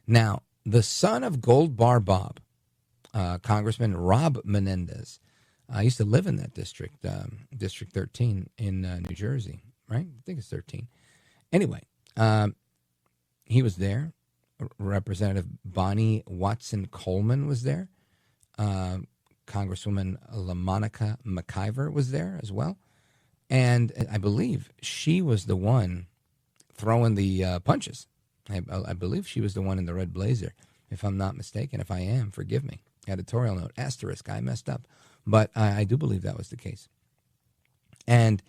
Now, the son of Gold Bar Bob, Congressman Rob Menendez, I used to live in that district, District 13 in New Jersey, right? I think it's 13. Anyway, he was there. Representative Bonnie Watson Coleman was there. Congresswoman LaMonica McIver was there as well. And I believe she was the one throwing the punches. I believe she was the one in the red blazer, if I'm not mistaken. If I am, forgive me. Editorial note, asterisk, I messed up. But I do believe that was the case. And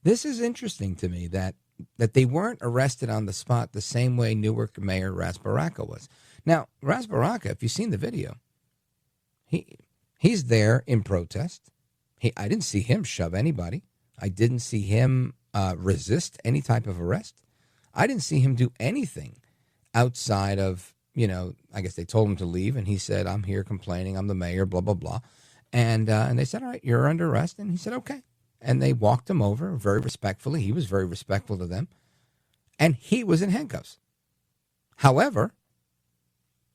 this is interesting to me that they weren't arrested on the spot the same way Newark Mayor Ras Baraka was. Now, Ras Baraka, if you've seen the video, he's there in protest. I didn't see him shove anybody. I didn't see him resist any type of arrest. I didn't see him do anything outside of, I guess they told him to leave, and he said, I'm here complaining, I'm the mayor, blah, blah, blah. And they said, all right, you're under arrest. And he said, okay. And they walked him over very respectfully. He was very respectful to them. And he was in handcuffs. However,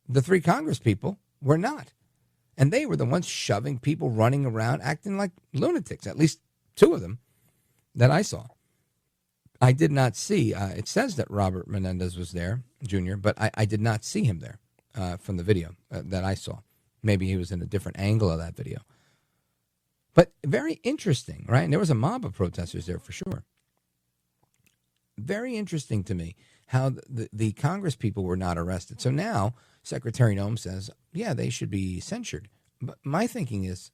the 3 Congress people were not. And they were the ones shoving people, running around, acting like lunatics, at least 2 of them that I saw. I did not see, it says that Robert Menendez was there, Jr., but I did not see him there from the video that I saw. Maybe he was in a different angle of that video. But very interesting, right? And there was a mob of protesters there for sure. Very interesting to me how the Congress people were not arrested. So now Secretary Noem says, yeah, they should be censured. But my thinking is,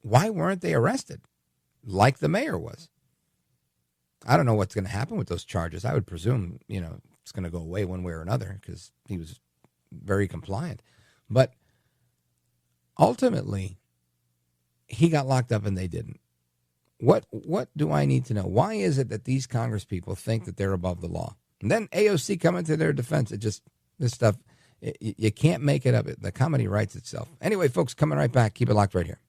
why weren't they arrested like the mayor was? I don't know what's going to happen with those charges. I would presume, it's going to go away one way or another because he was very compliant. But ultimately, he got locked up and they didn't. What do I need to know? Why is it that these Congress people think that they're above the law? And then AOC coming to their defense. This stuff, you can't make it up. The comedy writes itself. Anyway, folks, coming right back. Keep it locked right here.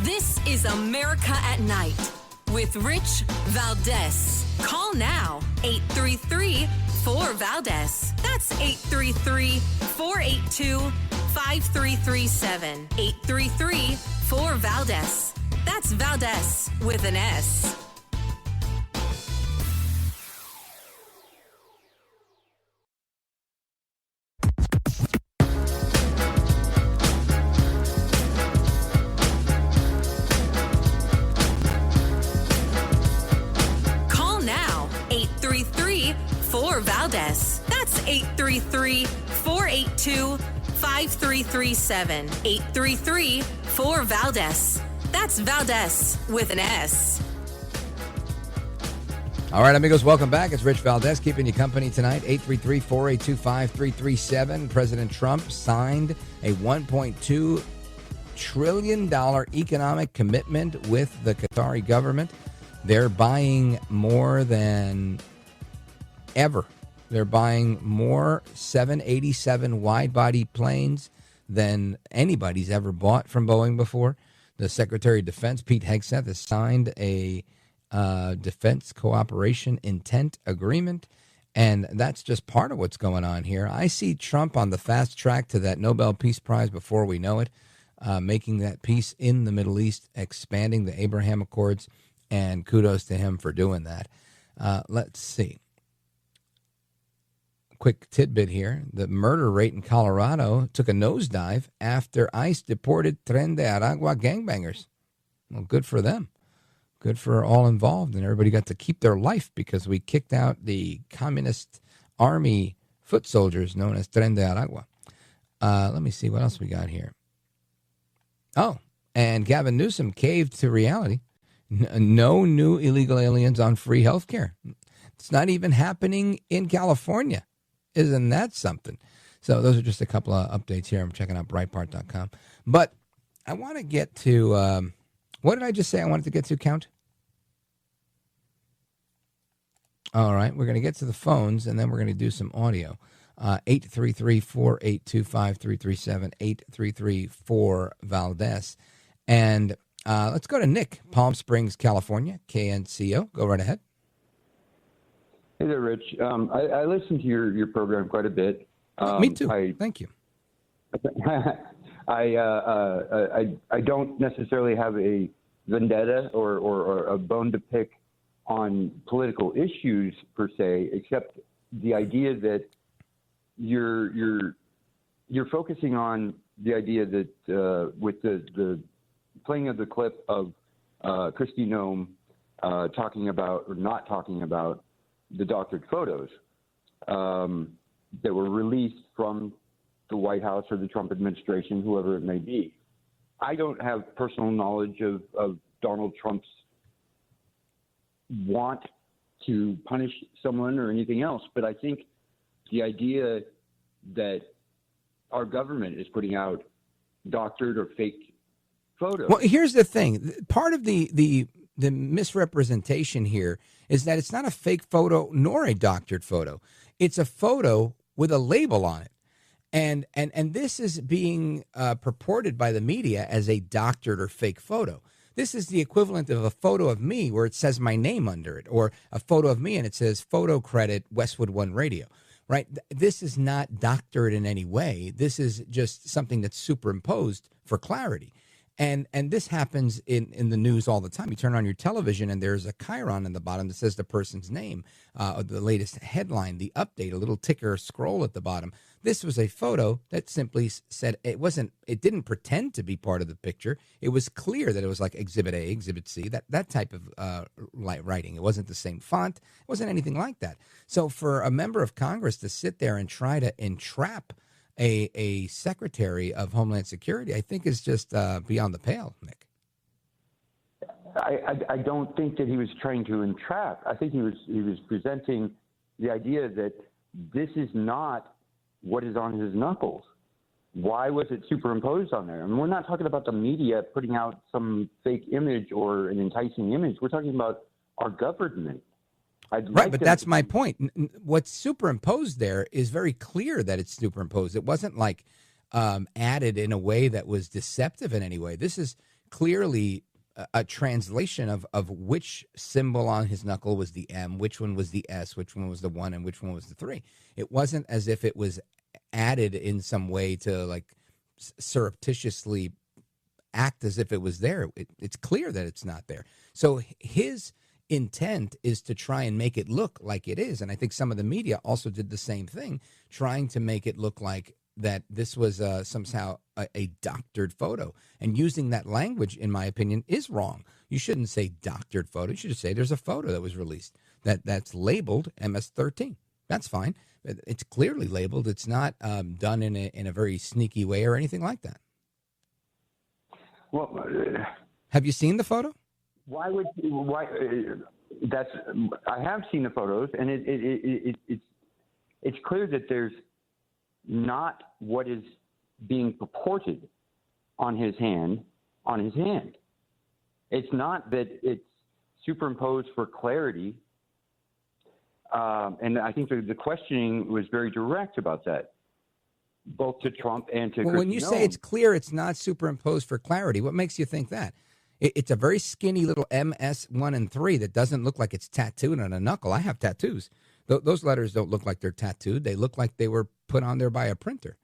This is America at Night with Rich Valdez. Call now, 833-4-VALDEZ. That's 833-482-5337. 833-4-VALDEZ. That's Valdez with an S. Call now, 833-4-VALDEZ. That's 833-482-5337. 833-4-VALDEZ. That's Valdez with an S. All right, amigos, welcome back. It's Rich Valdez keeping you company tonight. 833-482-5337. President Trump signed a $1.2 trillion economic commitment with the Qatari government. They're buying more than ever. They're buying more 787 wide-body planes than anybody's ever bought from Boeing before. The Secretary of Defense, Pete Hegseth, has signed a defense cooperation intent agreement, and that's just part of what's going on here. I see Trump on the fast track to that Nobel Peace Prize before we know it, making that peace in the Middle East, expanding the Abraham Accords, and kudos to him for doing that. Let's see. Quick tidbit here. The murder rate in Colorado took a nosedive after ICE deported Tren de Aragua gangbangers. Well, good for them. Good for all involved, and everybody got to keep their life because we kicked out the communist army foot soldiers known as Tren de Aragua. Let me see what else we got here. Oh, and Gavin Newsom caved to reality. No new illegal aliens on free health care. It's not even happening in California. Isn't that something? So those are just a couple of updates here. I'm checking out Breitbart.com. But I want to get to, what did I just say I wanted to get to, Count? All right, we're going to get to the phones, and then we're going to do some audio. 833-482-5337, 833-4-VALDEZ. And let's go to Nick, Palm Springs, California, KNCO. Go right ahead. Hey there, Rich. I listen to your program quite a bit. Me too. Thank you. I don't necessarily have a vendetta or a bone to pick on political issues per se, except the idea that you're focusing on the idea that with the playing of the clip of Kristi Noem talking about or not talking about the doctored photos that were released from the White House or the Trump administration, whoever it may be. I don't have personal knowledge of Donald Trump's want to punish someone or anything else, but I think the idea that our government is putting out doctored or fake photos. Well, here's the thing. Part of the misrepresentation here is that it's not a fake photo nor a doctored photo. It's a photo with a label on it. And this is being purported by the media as a doctored or fake photo. This is the equivalent of a photo of me where it says my name under it, or a photo of me and it says photo credit Westwood One Radio, right? This is not doctored in any way. This is just something that's superimposed for clarity. And this happens in the news all the time. You turn on your television and there's a chyron in the bottom that says the person's name, the latest headline, the update, a little ticker scroll at the bottom. This was a photo that simply said it didn't pretend to be part of the picture. It was clear that it was like Exhibit A, Exhibit C, that type of writing. It wasn't the same font. It wasn't anything like that. So for a member of Congress to sit there and try to entrap a Secretary of Homeland Security, I think is just beyond the pale, Nick. I don't think that he was trying to entrap. I think he was presenting the idea that this is not what is on his knuckles. Why was it superimposed on there? I mean, we're not talking about the media putting out some fake image or an enticing image. We're talking about our government. Right, but that's my point. What's superimposed there is very clear that it's superimposed. It wasn't like added in a way that was deceptive in any way. This is clearly a translation of which symbol on his knuckle was the M, which one was the S, which one was the 1, and which one was the 3. It wasn't as if it was added in some way to like surreptitiously act as if it was there. It's clear that it's not there. So his intent is to try and make it look like it is. And I think some of the media also did the same thing, trying to make it look like that this was somehow a doctored photo. And using that language, in my opinion, is wrong. You shouldn't say doctored photo. You should just say there's a photo that was released that's labeled MS-13. That's fine. It's clearly labeled. It's not done in a very sneaky way or anything like that. Well, have you seen the photo? Why? That's. I have seen the photos, and it's clear that there's not what is being purported on his hand. It's not that it's superimposed for clarity. And I think the questioning was very direct about that, both to Trump and to. Well, when you say it's clear, it's not superimposed for clarity. What makes you think that? It's a very skinny little MS1 and 3 that doesn't look like it's tattooed on a knuckle. I have tattoos. Those letters don't look like they're tattooed. They look like they were put on there by a printer.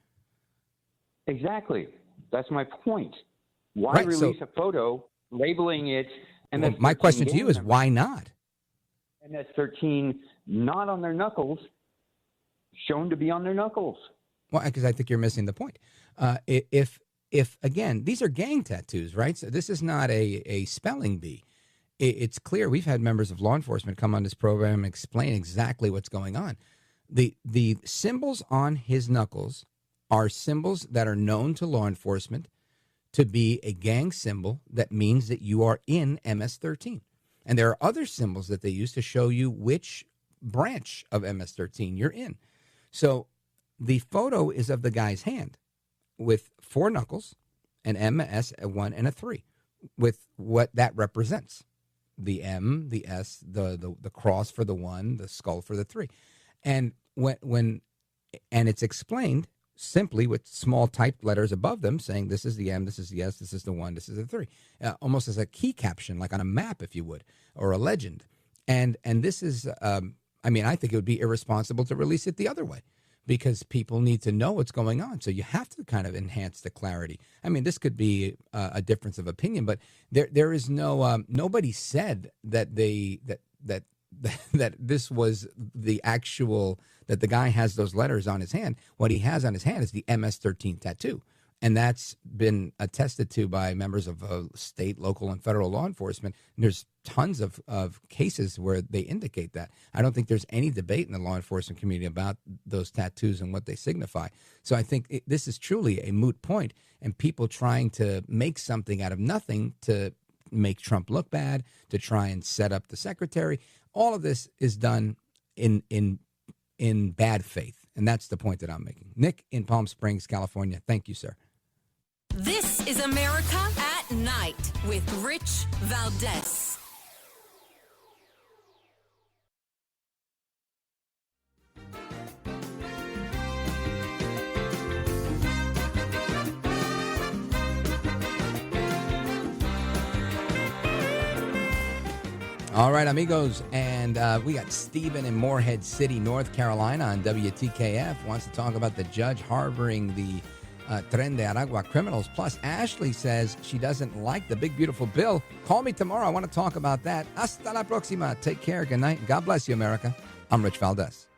Exactly. That's my point. Why release a photo labeling it? And well, my question to you is why not? MS-13 not on their knuckles, shown to be on their knuckles. Well, because I think you're missing the point. If again, these are gang tattoos, right? So this is not a spelling bee. It's clear. We've had members of law enforcement come on this program and explain exactly what's going on. The symbols on his knuckles are symbols that are known to law enforcement to be a gang symbol that means that you are in MS-13. And there are other symbols that they use to show you which branch of MS-13 you're in. So the photo is of the guy's hand with 4 knuckles, an M, a S, a 1, and a 3, with what that represents. The M, the S, the cross for the 1, the skull for the 3. And when it's explained simply with small typed letters above them saying this is the M, this is the S, this is the 1, this is the 3, almost as a key caption, like on a map, if you would, or a legend. And this is, I think it would be irresponsible to release it the other way, because people need to know what's going on. So you have to kind of enhance the clarity. I mean, this could be a difference of opinion, but there is no, nobody said that that this was the actual, that the guy has those letters on his hand. What he has on his hand is the MS-13 tattoo. And that's been attested to by members of state, local, and federal law enforcement. And there's tons of cases where they indicate that. I don't think there's any debate in the law enforcement community about those tattoos and what they signify. So I think this is truly a moot point, and people trying to make something out of nothing to make Trump look bad, to try and set up the secretary. All of this is done in bad faith. And that's the point that I'm making. Nick in Palm Springs, California. Thank you, sir. This is America at Night with Rich Valdez. All right, amigos, and we got Stephen in Morehead City, North Carolina on WTKF. Wants to talk about the judge harboring the Tren de Aragua criminals. Plus, Ashley says she doesn't like the big, beautiful bill. Call me tomorrow. I want to talk about that. Hasta la próxima. Take care. Good night. God bless you, America. I'm Rich Valdez.